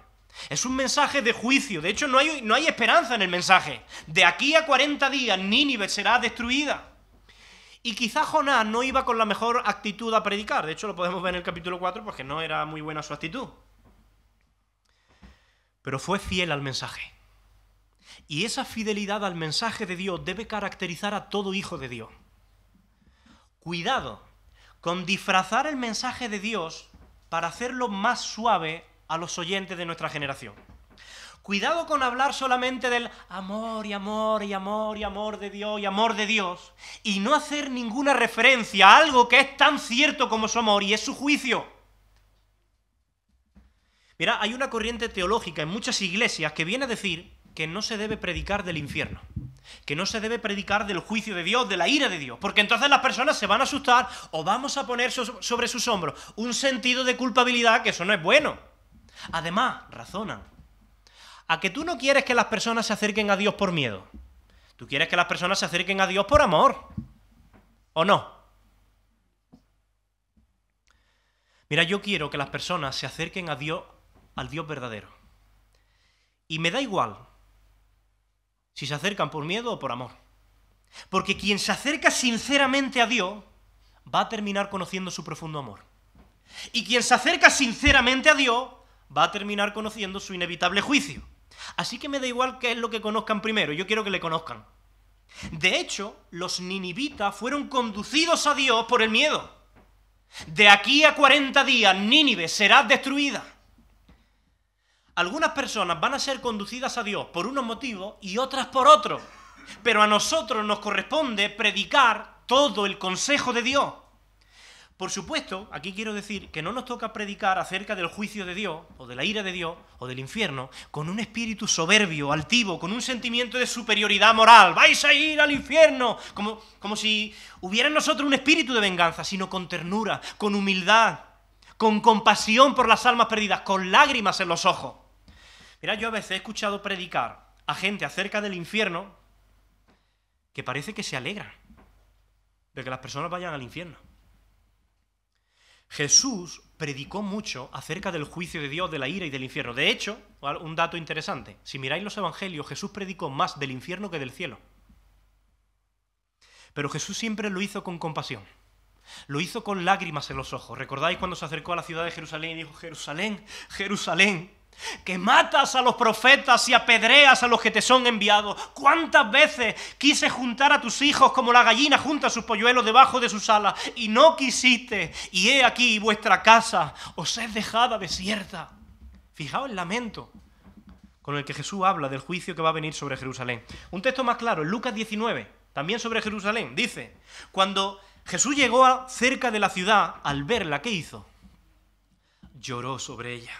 es un mensaje de juicio. De hecho, no hay esperanza en el mensaje. De aquí a 40 días, Nínive será destruida. Y quizá Jonás no iba con la mejor actitud a predicar. De hecho, lo podemos ver en el capítulo 4, porque no era muy buena su actitud. Pero fue fiel al mensaje. Y esa fidelidad al mensaje de Dios debe caracterizar a todo hijo de Dios. Cuidado con disfrazar el mensaje de Dios para hacerlo más suave a los oyentes de nuestra generación. Cuidado con hablar solamente del amor y amor y amor y amor de Dios y amor de Dios y no hacer ninguna referencia a algo que es tan cierto como su amor y es su juicio. Mira, hay una corriente teológica en muchas iglesias que viene a decir que no se debe predicar del infierno, que no se debe predicar del juicio de Dios, de la ira de Dios, porque entonces las personas se van a asustar o vamos a poner sobre sus hombros un sentido de culpabilidad, que eso no es bueno. Además, razonan, a que tú no quieres que las personas se acerquen a Dios por miedo, tú quieres que las personas se acerquen a Dios por amor, ¿o no? Mira, yo quiero que las personas se acerquen a Dios, al Dios verdadero, y me da igual si se acercan por miedo o por amor. Porque quien se acerca sinceramente a Dios va a terminar conociendo su profundo amor. Y quien se acerca sinceramente a Dios va a terminar conociendo su inevitable juicio. Así que me da igual qué es lo que conozcan primero, yo quiero que le conozcan. De hecho, los ninivitas fueron conducidos a Dios por el miedo. De aquí a 40 días, Nínive será destruida. Algunas personas van a ser conducidas a Dios por unos motivos y otras por otros. Pero a nosotros nos corresponde predicar todo el consejo de Dios. Por supuesto, aquí quiero decir que no nos toca predicar acerca del juicio de Dios, o de la ira de Dios, o del infierno, con un espíritu soberbio, altivo, con un sentimiento de superioridad moral. ¡Vais a ir al infierno! Como si hubiera en nosotros un espíritu de venganza, sino con ternura, con humildad, con compasión por las almas perdidas, con lágrimas en los ojos. Mira, yo a veces he escuchado predicar a gente acerca del infierno que parece que se alegran de que las personas vayan al infierno. Jesús predicó mucho acerca del juicio de Dios, de la ira y del infierno. De hecho, un dato interesante, si miráis los evangelios, Jesús predicó más del infierno que del cielo. Pero Jesús siempre lo hizo con compasión. Lo hizo con lágrimas en los ojos. ¿Recordáis cuando se acercó a la ciudad de Jerusalén y dijo: Jerusalén, Jerusalén, que matas a los profetas y apedreas a los que te son enviados? ¿Cuántas veces quise juntar a tus hijos como la gallina junta sus polluelos debajo de sus alas y no quisiste? Y he aquí vuestra casa os es dejada desierta. Fijaos el lamento con el que Jesús habla del juicio que va a venir sobre Jerusalén. Un texto más claro, en Lucas 19, también sobre Jerusalén, dice: cuando Jesús llegó cerca de la ciudad, al verla, ¿qué hizo? Lloró sobre ella,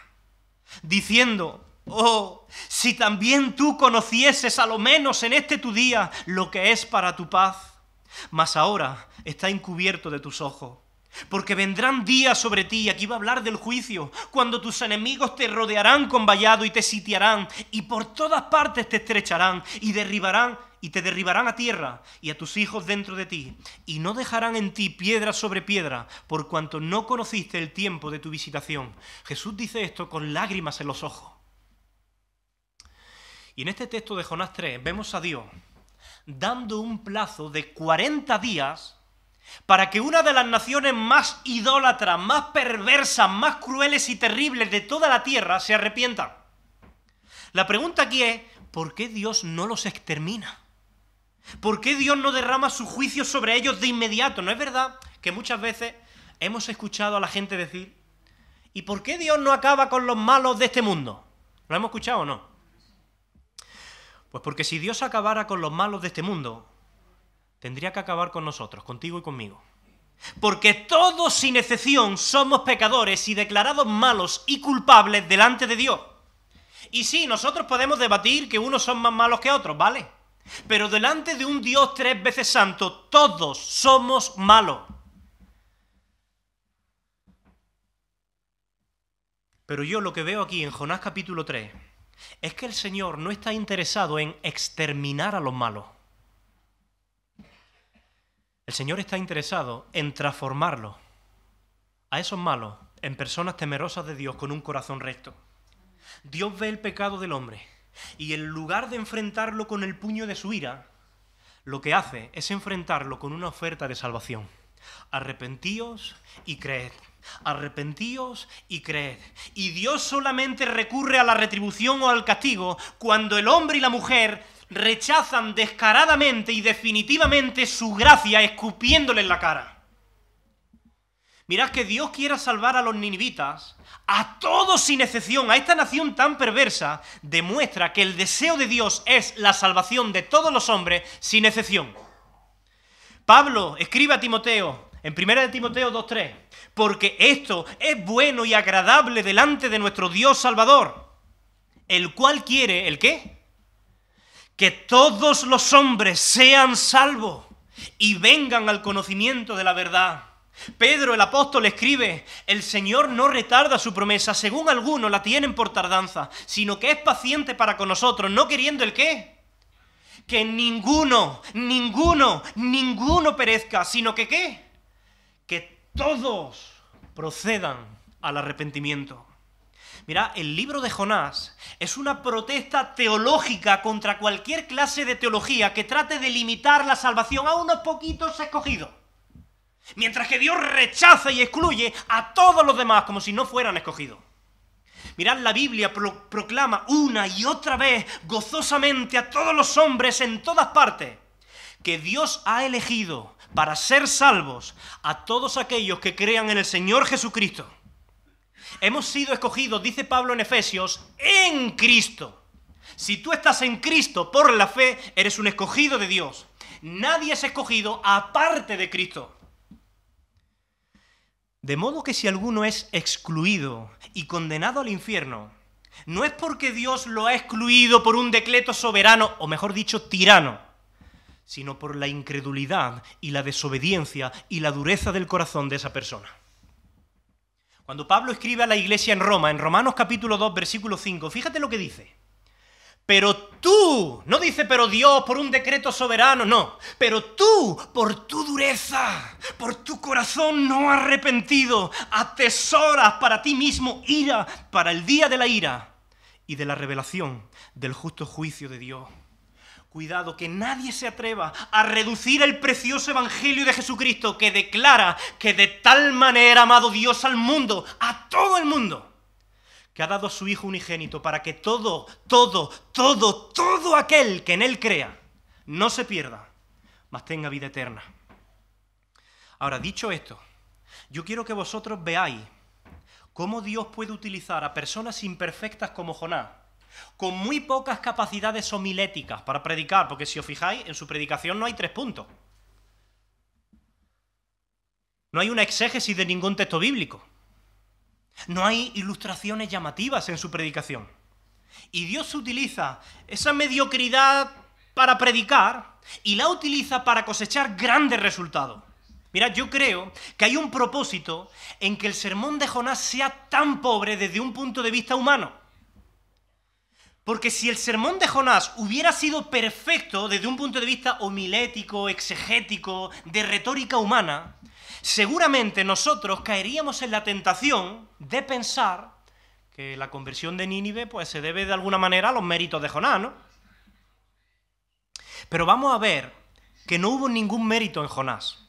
diciendo: oh, si también tú conocieses a lo menos en este tu día lo que es para tu paz, mas ahora está encubierto de tus ojos. Porque vendrán días sobre ti, y aquí va a hablar del juicio, cuando tus enemigos te rodearán con vallado y te sitiarán, y por todas partes te estrecharán, y te derribarán a tierra, y a tus hijos dentro de ti, y no dejarán en ti piedra sobre piedra, por cuanto no conociste el tiempo de tu visitación. Jesús dice esto con lágrimas en los ojos. Y en este texto de Jonás 3 vemos a Dios dando un plazo de 40 días para que una de las naciones más idólatras, más perversas, más crueles y terribles de toda la tierra se arrepientan. La pregunta aquí es: ¿por qué Dios no los extermina? ¿Por qué Dios no derrama su juicio sobre ellos de inmediato? ¿No es verdad que muchas veces hemos escuchado a la gente decir: ¿y por qué Dios no acaba con los malos de este mundo? ¿Lo hemos escuchado o no? Pues porque si Dios acabara con los malos de este mundo, tendría que acabar con nosotros, contigo y conmigo. Porque todos sin excepción somos pecadores y declarados malos y culpables delante de Dios. Y sí, nosotros podemos debatir que unos son más malos que otros, ¿vale? Pero delante de un Dios 3 veces santo, todos somos malos. Pero yo lo que veo aquí en Jonás capítulo 3 es que el Señor no está interesado en exterminar a los malos. El Señor está interesado en transformarlos, a esos malos, en personas temerosas de Dios con un corazón recto. Dios ve el pecado del hombre y en lugar de enfrentarlo con el puño de su ira, lo que hace es enfrentarlo con una oferta de salvación. Arrepentíos y creed. Arrepentíos y creed. Y Dios solamente recurre a la retribución o al castigo cuando el hombre y la mujer rechazan descaradamente y definitivamente su gracia, escupiéndole en la cara. Mirad que Dios quiera salvar a los ninivitas, a todos sin excepción, a esta nación tan perversa, demuestra que el deseo de Dios es la salvación de todos los hombres sin excepción. Pablo escribe a Timoteo, en 1 Timoteo 2:3, porque esto es bueno y agradable delante de nuestro Dios Salvador, el cual quiere, ¿el qué? Que todos los hombres sean salvos y vengan al conocimiento de la verdad. Pedro, el apóstol, escribe: el Señor no retarda su promesa, según algunos la tienen por tardanza, sino que es paciente para con nosotros, no queriendo ¿el qué? Que ninguno perezca, sino que ¿qué? Que todos procedan al arrepentimiento. Mira, el libro de Jonás es una protesta teológica contra cualquier clase de teología que trate de limitar la salvación a unos poquitos escogidos. Mientras que Dios rechaza y excluye a todos los demás como si no fueran escogidos. Mirad, la Biblia proclama una y otra vez gozosamente a todos los hombres en todas partes que Dios ha elegido para ser salvos a todos aquellos que crean en el Señor Jesucristo. Hemos sido escogidos, dice Pablo en Efesios, en Cristo. Si tú estás en Cristo por la fe, eres un escogido de Dios. Nadie es escogido aparte de Cristo. De modo que si alguno es excluido y condenado al infierno, no es porque Dios lo ha excluido por un decreto soberano, o mejor dicho, tirano, sino por la incredulidad y la desobediencia y la dureza del corazón de esa persona. Cuando Pablo escribe a la iglesia en Roma, en Romanos capítulo 2, versículo 5, fíjate lo que dice. Pero tú, no dice pero Dios por un decreto soberano, no. Pero tú, por tu dureza, por tu corazón no arrepentido, atesoras para ti mismo ira para el día de la ira y de la revelación del justo juicio de Dios. Cuidado, que nadie se atreva a reducir el precioso evangelio de Jesucristo que declara que de tal manera ha amado Dios al mundo, a todo el mundo, que ha dado a su Hijo unigénito para que todo aquel que en Él crea no se pierda, mas tenga vida eterna. Ahora, dicho esto, yo quiero que vosotros veáis cómo Dios puede utilizar a personas imperfectas como Jonás, con muy pocas capacidades homiléticas para predicar, porque si os fijáis, en su predicación no hay 3 puntos. No hay una exégesis de ningún texto bíblico. No hay ilustraciones llamativas en su predicación. Y Dios utiliza esa mediocridad para predicar y la utiliza para cosechar grandes resultados. Mirad, yo creo que hay un propósito en que el sermón de Jonás sea tan pobre desde un punto de vista humano. Porque si el sermón de Jonás hubiera sido perfecto desde un punto de vista homilético, exegético, de retórica humana, seguramente nosotros caeríamos en la tentación de pensar que la conversión de Nínive pues, se debe de alguna manera a los méritos de Jonás, ¿no? Pero vamos a ver que no hubo ningún mérito en Jonás.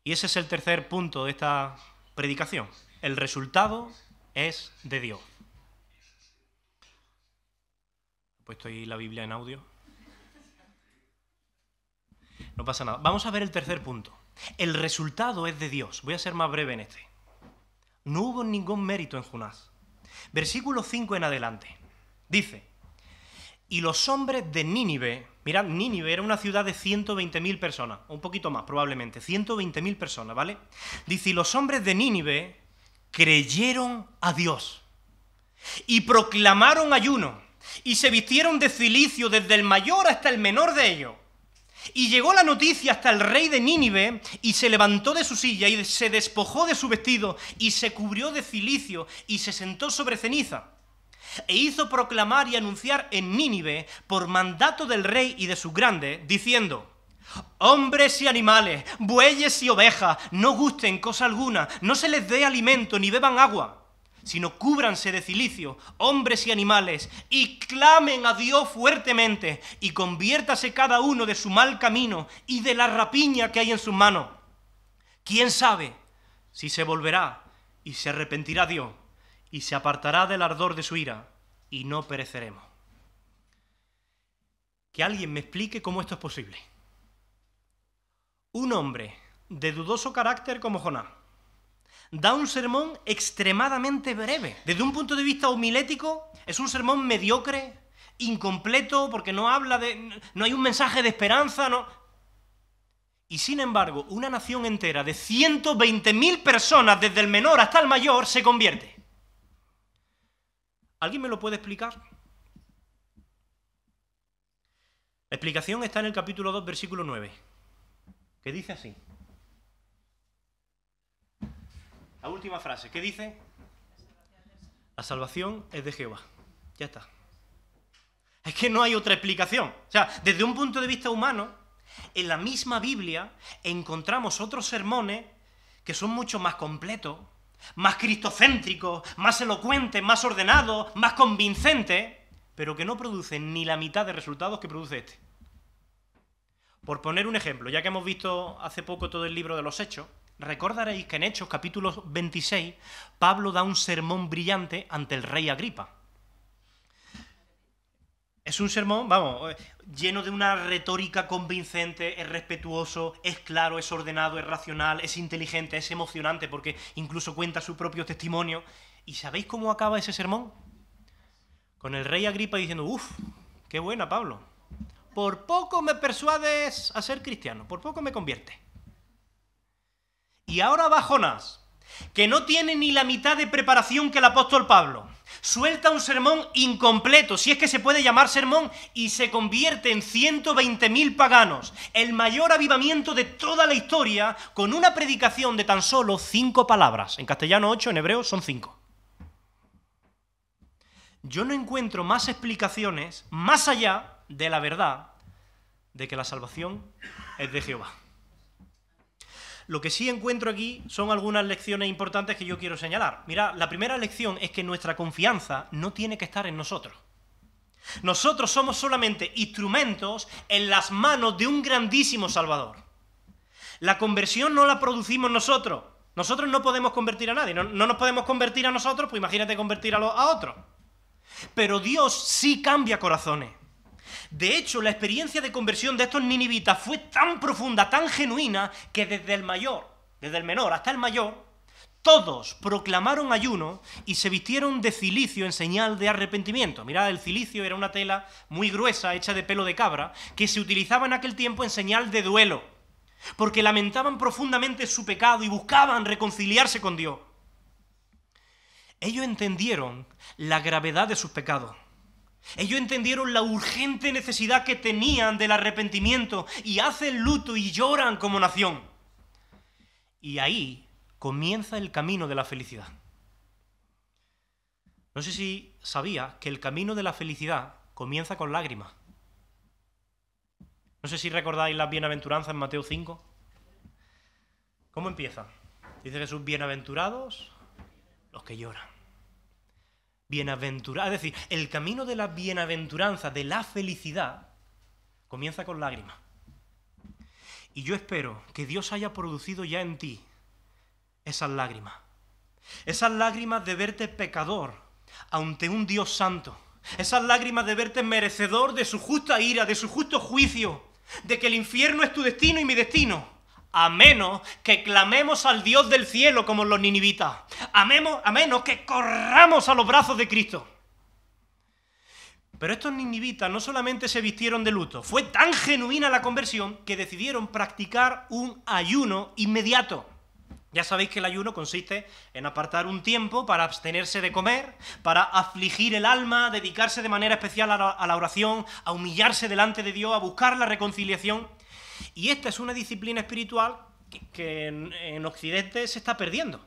Y ese es el tercer punto de esta predicación. El resultado es de Dios. He puesto ahí la Biblia en audio. No pasa nada. Vamos a ver el tercer punto. El resultado es de Dios. Voy a ser más breve en este. No hubo ningún mérito en Jonás. Versículo 5 en adelante. Dice: y los hombres de Nínive, mirad, Nínive era una ciudad de 120.000 personas, un poquito más probablemente, 120.000 personas, ¿vale? Dice: y los hombres de Nínive creyeron a Dios y proclamaron ayuno y se vistieron de cilicio desde el mayor hasta el menor de ellos. Y llegó la noticia hasta el rey de Nínive, y se levantó de su silla y se despojó de su vestido y se cubrió de cilicio y se sentó sobre ceniza. E hizo proclamar y anunciar en Nínive, por mandato del rey y de sus grandes, diciendo: hombres y animales, bueyes y ovejas, no gusten cosa alguna, no se les dé alimento ni beban agua, sino cúbranse de cilicio, hombres y animales, y clamen a Dios fuertemente, y conviértase cada uno de su mal camino y de la rapiña que hay en sus manos. ¿Quién sabe si se volverá y se arrepentirá Dios, y se apartará del ardor de su ira, y no pereceremos? Que alguien me explique cómo esto es posible. Un hombre de dudoso carácter como Jonás da un sermón extremadamente breve. Desde un punto de vista homilético, es un sermón mediocre, incompleto, porque no hay un mensaje de esperanza, no. Y sin embargo, una nación entera de 120.000 personas, desde el menor hasta el mayor, se convierte. ¿Alguien me lo puede explicar? La explicación está en el capítulo 2, versículo 9, que dice así. La última frase, ¿qué dice? La salvación es de Jehová. Ya está. Es que no hay otra explicación. O sea, desde un punto de vista humano, en la misma Biblia encontramos otros sermones que son mucho más completos, más cristocéntricos, más elocuentes, más ordenados, más convincentes, pero que no producen ni la mitad de resultados que produce este. Por poner un ejemplo, ya que hemos visto hace poco todo el libro de los Hechos, recordaréis que en Hechos, capítulo 26, Pablo da un sermón brillante ante el rey Agripa. Es un sermón, lleno de una retórica convincente, es respetuoso, es claro, es ordenado, es racional, es inteligente, es emocionante, porque incluso cuenta su propio testimonio. ¿Y sabéis cómo acaba ese sermón? Con el rey Agripa diciendo: ¡uf! ¡Qué buena, Pablo! Por poco me persuades a ser cristiano, por poco me convierte. Y ahora va Jonás, que no tiene ni la mitad de preparación que el apóstol Pablo. Suelta un sermón incompleto, si es que se puede llamar sermón, y se convierte en 120.000 paganos, el mayor avivamiento de toda la historia, con una predicación de tan solo 5 palabras. En castellano 8, en hebreo son 5. Yo no encuentro más explicaciones más allá de la verdad de que la salvación es de Jehová. Lo que sí encuentro aquí son algunas lecciones importantes que yo quiero señalar. Mira, la primera lección es que nuestra confianza no tiene que estar en nosotros. Nosotros somos solamente instrumentos en las manos de un grandísimo Salvador. La conversión no la producimos nosotros. Nosotros no podemos convertir a nadie. No nos podemos convertir a nosotros, pues imagínate convertir a otros. Pero Dios sí cambia corazones. De hecho, la experiencia de conversión de estos ninivitas fue tan profunda, tan genuina, que desde el menor hasta el mayor, todos proclamaron ayuno y se vistieron de cilicio en señal de arrepentimiento. Mirad, el cilicio era una tela muy gruesa, hecha de pelo de cabra, que se utilizaba en aquel tiempo en señal de duelo, porque lamentaban profundamente su pecado y buscaban reconciliarse con Dios. Ellos entendieron la gravedad de sus pecados. Ellos entendieron la urgente necesidad que tenían del arrepentimiento y hacen luto y lloran como nación. Y ahí comienza el camino de la felicidad. No sé si sabía que el camino de la felicidad comienza con lágrimas. No sé si recordáis las bienaventuranzas en Mateo 5. ¿Cómo empieza? Dice Jesús: bienaventurados los que lloran. Bienaventurados, es decir, el camino de la bienaventuranza, de la felicidad, comienza con lágrimas. Y yo espero que Dios haya producido ya en ti esas lágrimas. Esas lágrimas de verte pecador ante un Dios santo. Esas lágrimas de verte merecedor de su justa ira, de su justo juicio. de que el infierno es tu destino y mi destino, a menos que clamemos al Dios del cielo como los ninivitas, a menos que corramos a los brazos de Cristo. Pero estos ninivitas no solamente se vistieron de luto, fue tan genuina la conversión que decidieron practicar un ayuno inmediato. Ya sabéis que el ayuno consiste en apartar un tiempo para abstenerse de comer, para afligir el alma, dedicarse de manera especial a la oración, a humillarse delante de Dios, a buscar la reconciliación. Y esta es una disciplina espiritual que en Occidente se está perdiendo.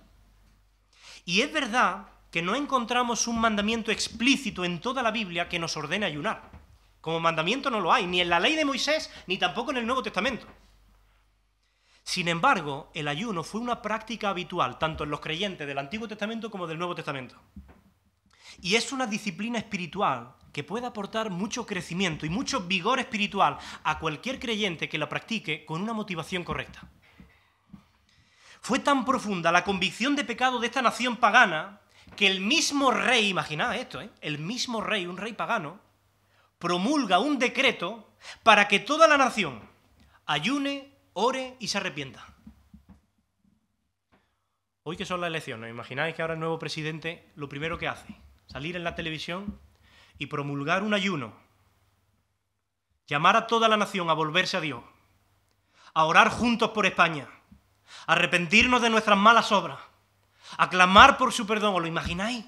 Y es verdad que no encontramos un mandamiento explícito en toda la Biblia que nos ordene ayunar. Como mandamiento no lo hay, ni en la ley de Moisés, ni tampoco en el Nuevo Testamento. Sin embargo, el ayuno fue una práctica habitual, tanto en los creyentes del Antiguo Testamento como del Nuevo Testamento. Y es una disciplina espiritual que puede aportar mucho crecimiento y mucho vigor espiritual a cualquier creyente que la practique con una motivación correcta. Fue tan profunda la convicción de pecado de esta nación pagana que el mismo rey, imaginad esto, el mismo rey, un rey pagano, promulga un decreto para que toda la nación ayune, ore y se arrepienta. Hoy que son las elecciones, imagináis que ahora el nuevo presidente lo primero que hace, salir en la televisión y promulgar un ayuno, llamar a toda la nación a volverse a Dios, a orar juntos por España, a arrepentirnos de nuestras malas obras, a clamar por su perdón. ¿Os lo imagináis?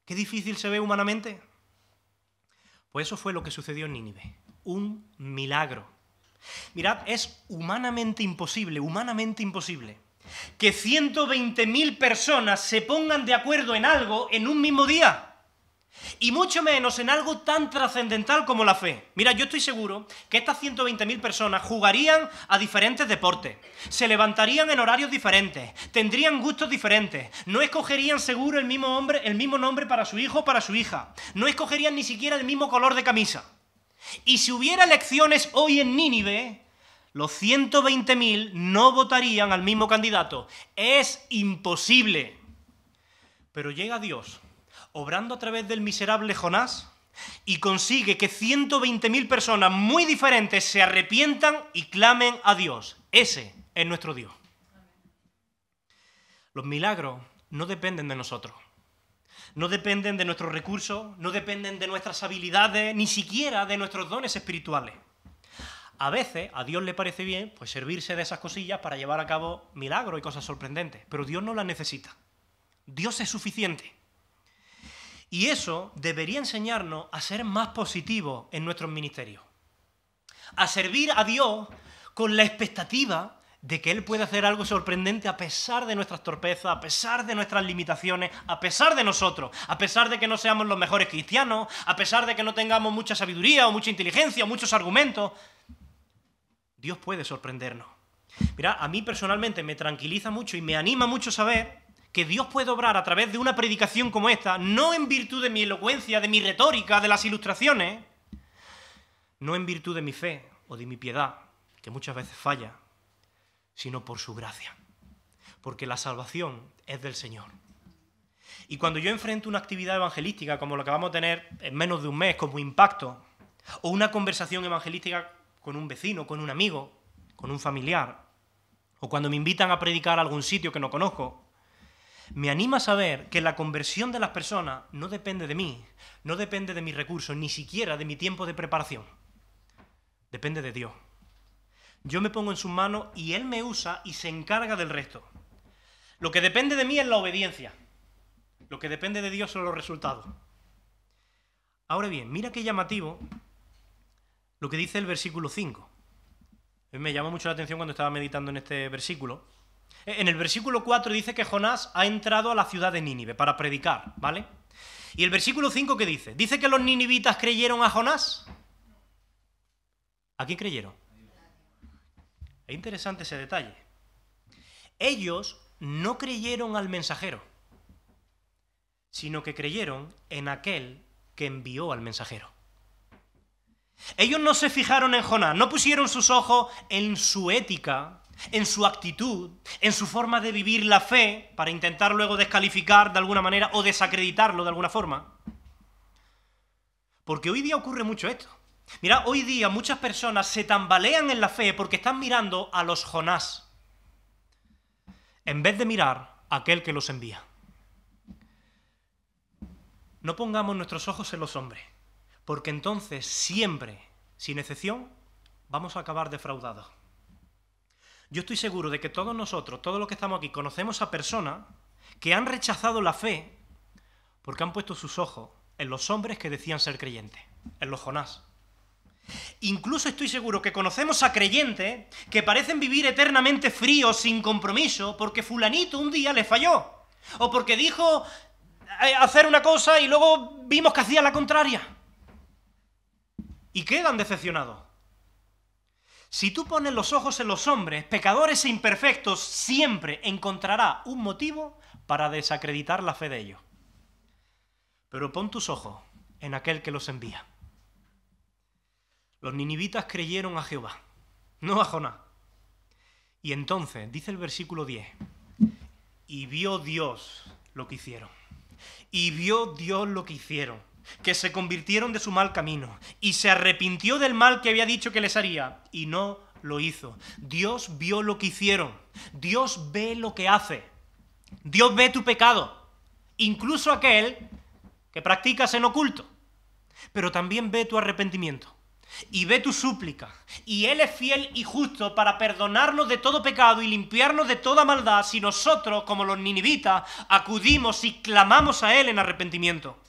¿Qué difícil se ve humanamente? Pues eso fue lo que sucedió en Nínive. Un milagro. Mirad, es humanamente imposible que 120.000 personas se pongan de acuerdo en algo en un mismo día. Y mucho menos en algo tan trascendental como la fe. Mira, yo estoy seguro que estas 120.000 personas jugarían a diferentes deportes, se levantarían en horarios diferentes, tendrían gustos diferentes, no escogerían seguro el mismo nombre para su hijo o para su hija, no escogerían ni siquiera el mismo color de camisa. Y si hubiera elecciones hoy en Nínive, los 120.000 no votarían al mismo candidato. Es imposible. Pero llega Dios, obrando a través del miserable Jonás, y consigue que 120.000 personas muy diferentes se arrepientan y clamen a Dios. Ese es nuestro Dios. Los milagros no dependen de nosotros. No dependen de nuestros recursos, no dependen de nuestras habilidades, ni siquiera de nuestros dones espirituales. A veces a Dios le parece bien pues servirse de esas cosillas para llevar a cabo milagros y cosas sorprendentes, pero Dios no las necesita. Dios es suficiente. Y eso debería enseñarnos a ser más positivos en nuestros ministerios. A servir a Dios con la expectativa de que Él puede hacer algo sorprendente a pesar de nuestras torpezas, a pesar de nuestras limitaciones, a pesar de nosotros, a pesar de que no seamos los mejores cristianos, a pesar de que no tengamos mucha sabiduría o mucha inteligencia o muchos argumentos. Dios puede sorprendernos. Mira, a mí personalmente me tranquiliza mucho y me anima mucho saber que Dios puede obrar a través de una predicación como esta, no en virtud de mi elocuencia, de mi retórica, de las ilustraciones, no en virtud de mi fe o de mi piedad, que muchas veces falla, sino por su gracia, porque la salvación es del Señor. Y cuando yo enfrento una actividad evangelística como la que vamos a tener en menos de un mes como Impacto, o una conversación evangelística con un vecino, con un amigo, con un familiar, o cuando me invitan a predicar a algún sitio que no conozco, me anima a saber que la conversión de las personas no depende de mí, no depende de mis recursos, ni siquiera de mi tiempo de preparación. Depende de Dios. Yo me pongo en sus manos y Él me usa y se encarga del resto. Lo que depende de mí es la obediencia. Lo que depende de Dios son los resultados. Ahora bien, mira qué llamativo lo que dice el versículo 5. Me llamó mucho la atención cuando estaba meditando en este versículo. En el versículo 4 dice que Jonás ha entrado a la ciudad de Nínive para predicar, ¿vale? Y el versículo 5, ¿qué dice? ¿Dice que los ninivitas creyeron a Jonás? ¿A quién creyeron? Es interesante ese detalle. Ellos no creyeron al mensajero, sino que creyeron en aquel que envió al mensajero. Ellos no se fijaron en Jonás, no pusieron sus ojos en su ética, en su actitud, en su forma de vivir la fe, para intentar luego descalificar de alguna manera o desacreditarlo de alguna forma. Porque hoy día ocurre mucho esto. Mira, hoy día muchas personas se tambalean en la fe porque están mirando a los Jonás, en vez de mirar a aquel que los envía. No pongamos nuestros ojos en los hombres, porque entonces siempre, sin excepción, vamos a acabar defraudados. Yo estoy seguro de que todos nosotros, todos los que estamos aquí, conocemos a personas que han rechazado la fe porque han puesto sus ojos en los hombres que decían ser creyentes, en los Jonás. Incluso estoy seguro que conocemos a creyentes que parecen vivir eternamente fríos, sin compromiso, porque fulanito un día le falló, o porque dijo hacer una cosa y luego vimos que hacía la contraria. Y quedan decepcionados. Si tú pones los ojos en los hombres, pecadores e imperfectos, siempre encontrarás un motivo para desacreditar la fe de ellos. Pero pon tus ojos en aquel que los envía. Los ninivitas creyeron a Jehová, no a Jonás. Y entonces, dice el versículo 10, y vio Dios lo que hicieron. Y vio Dios lo que hicieron, que se convirtieron de su mal camino, y se arrepintió del mal que había dicho que les haría, y no lo hizo. Dios vio lo que hicieron. Dios ve lo que hace. Dios ve tu pecado, incluso aquel que practicas en oculto, pero también ve tu arrepentimiento y ve tu súplica, y Él es fiel y justo para perdonarnos de todo pecado y limpiarnos de toda maldad si nosotros, como los ninivitas, acudimos y clamamos a Él en arrepentimiento.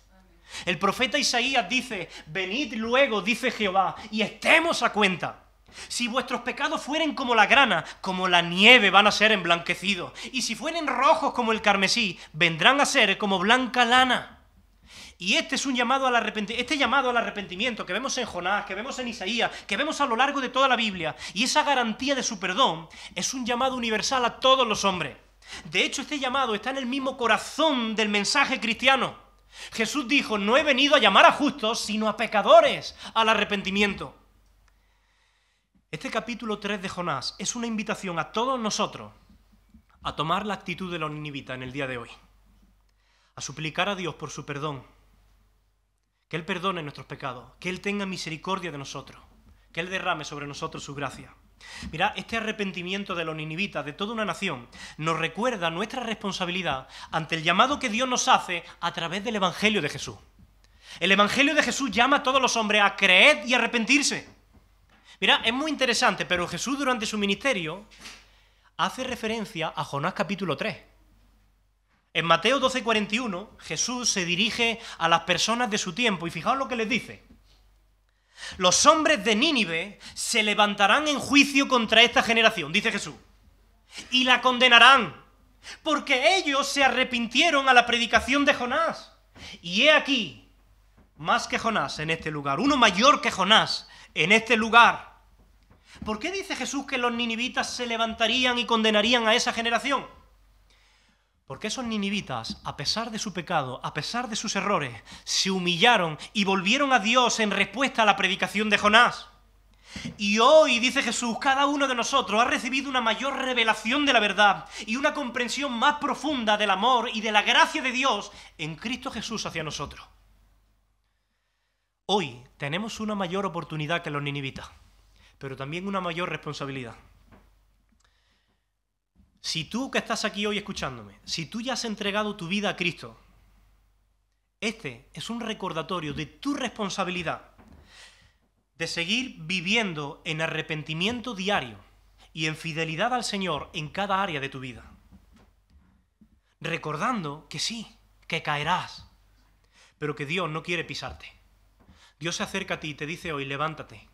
El profeta Isaías dice: venid luego, dice Jehová, y estemos a cuenta. Si vuestros pecados fueren como la grana, como la nieve van a ser emblanquecidos, y si fueren rojos como el carmesí, vendrán a ser como blanca lana. Y este es un llamado al arrepentimiento, este llamado al arrepentimiento que vemos en Jonás, que vemos en Isaías, que vemos a lo largo de toda la Biblia, y esa garantía de su perdón es un llamado universal a todos los hombres. De hecho, este llamado está en el mismo corazón del mensaje cristiano. Jesús dijo: no he venido a llamar a justos, sino a pecadores al arrepentimiento. Este capítulo 3 de Jonás es una invitación a todos nosotros a tomar la actitud de los ninivitas en el día de hoy, a suplicar a Dios por su perdón, que Él perdone nuestros pecados, que Él tenga misericordia de nosotros, que Él derrame sobre nosotros su gracia. Mira, este arrepentimiento de los ninivitas, de toda una nación, nos recuerda nuestra responsabilidad ante el llamado que Dios nos hace a través del Evangelio de Jesús. El Evangelio de Jesús llama a todos los hombres a creer y arrepentirse. Mira, es muy interesante, pero Jesús durante su ministerio hace referencia a Jonás capítulo 3. En Mateo 12:41, Jesús se dirige a las personas de su tiempo y fijaos lo que les dice. Los hombres de Nínive se levantarán en juicio contra esta generación, dice Jesús, y la condenarán, porque ellos se arrepintieron a la predicación de Jonás. Y he aquí, más que Jonás en este lugar, uno mayor que Jonás en este lugar. ¿Por qué dice Jesús que los ninivitas se levantarían y condenarían a esa generación? Porque esos ninivitas, a pesar de su pecado, a pesar de sus errores, se humillaron y volvieron a Dios en respuesta a la predicación de Jonás. Y hoy, dice Jesús, cada uno de nosotros ha recibido una mayor revelación de la verdad y una comprensión más profunda del amor y de la gracia de Dios en Cristo Jesús hacia nosotros. Hoy tenemos una mayor oportunidad que los ninivitas, pero también una mayor responsabilidad. Si tú que estás aquí hoy escuchándome, si tú ya has entregado tu vida a Cristo, este es un recordatorio de tu responsabilidad de seguir viviendo en arrepentimiento diario y en fidelidad al Señor en cada área de tu vida. Recordando que sí, que caerás, pero que Dios no quiere pisarte. Dios se acerca a ti y te dice hoy: levántate,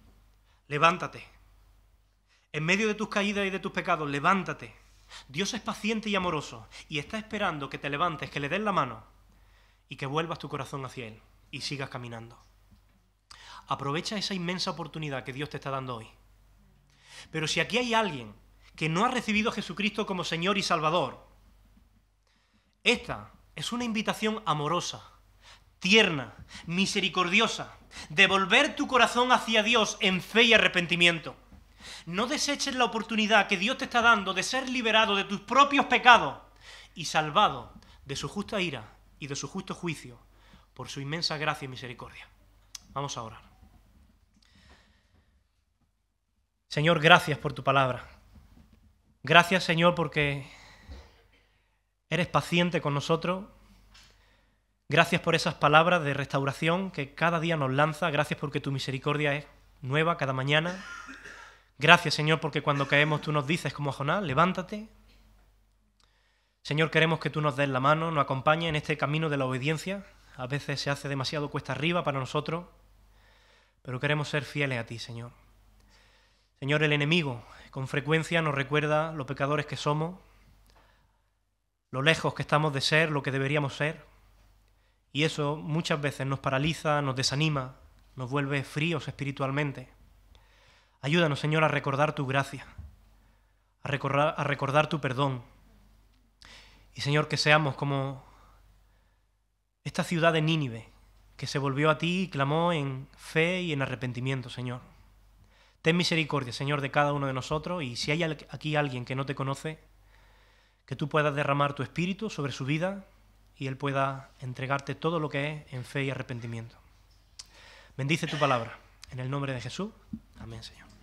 levántate. En medio de tus caídas y de tus pecados, levántate. Dios es paciente y amoroso y está esperando que te levantes, que le des la mano y que vuelvas tu corazón hacia Él y sigas caminando. Aprovecha esa inmensa oportunidad que Dios te está dando hoy. Pero si aquí hay alguien que no ha recibido a Jesucristo como Señor y Salvador, esta es una invitación amorosa, tierna, misericordiosa, de volver tu corazón hacia Dios en fe y arrepentimiento. No deseches la oportunidad que Dios te está dando de ser liberado de tus propios pecados y salvado de su justa ira y de su justo juicio por su inmensa gracia y misericordia. Vamos a orar. Señor, gracias por tu palabra. Gracias, Señor, porque eres paciente con nosotros. Gracias por esas palabras de restauración que cada día nos lanza. Gracias porque tu misericordia es nueva cada mañana. Gracias, Señor, porque cuando caemos tú nos dices como a Jonás, levántate. Señor, queremos que tú nos des la mano, nos acompañes en este camino de la obediencia. A veces se hace demasiado cuesta arriba para nosotros, pero queremos ser fieles a ti, Señor. Señor, el enemigo con frecuencia nos recuerda lo pecadores que somos, lo lejos que estamos de ser, lo que deberíamos ser, y eso muchas veces nos paraliza, nos desanima, nos vuelve fríos espiritualmente. Ayúdanos, Señor, a recordar tu gracia, a recordar tu perdón, y Señor, que seamos como esta ciudad de Nínive, que se volvió a ti y clamó en fe y en arrepentimiento, Señor. Ten misericordia, Señor, de cada uno de nosotros, y si hay aquí alguien que no te conoce, que tú puedas derramar tu espíritu sobre su vida y él pueda entregarte todo lo que es en fe y arrepentimiento. Bendice tu palabra. En el nombre de Jesús. Amén, Señor.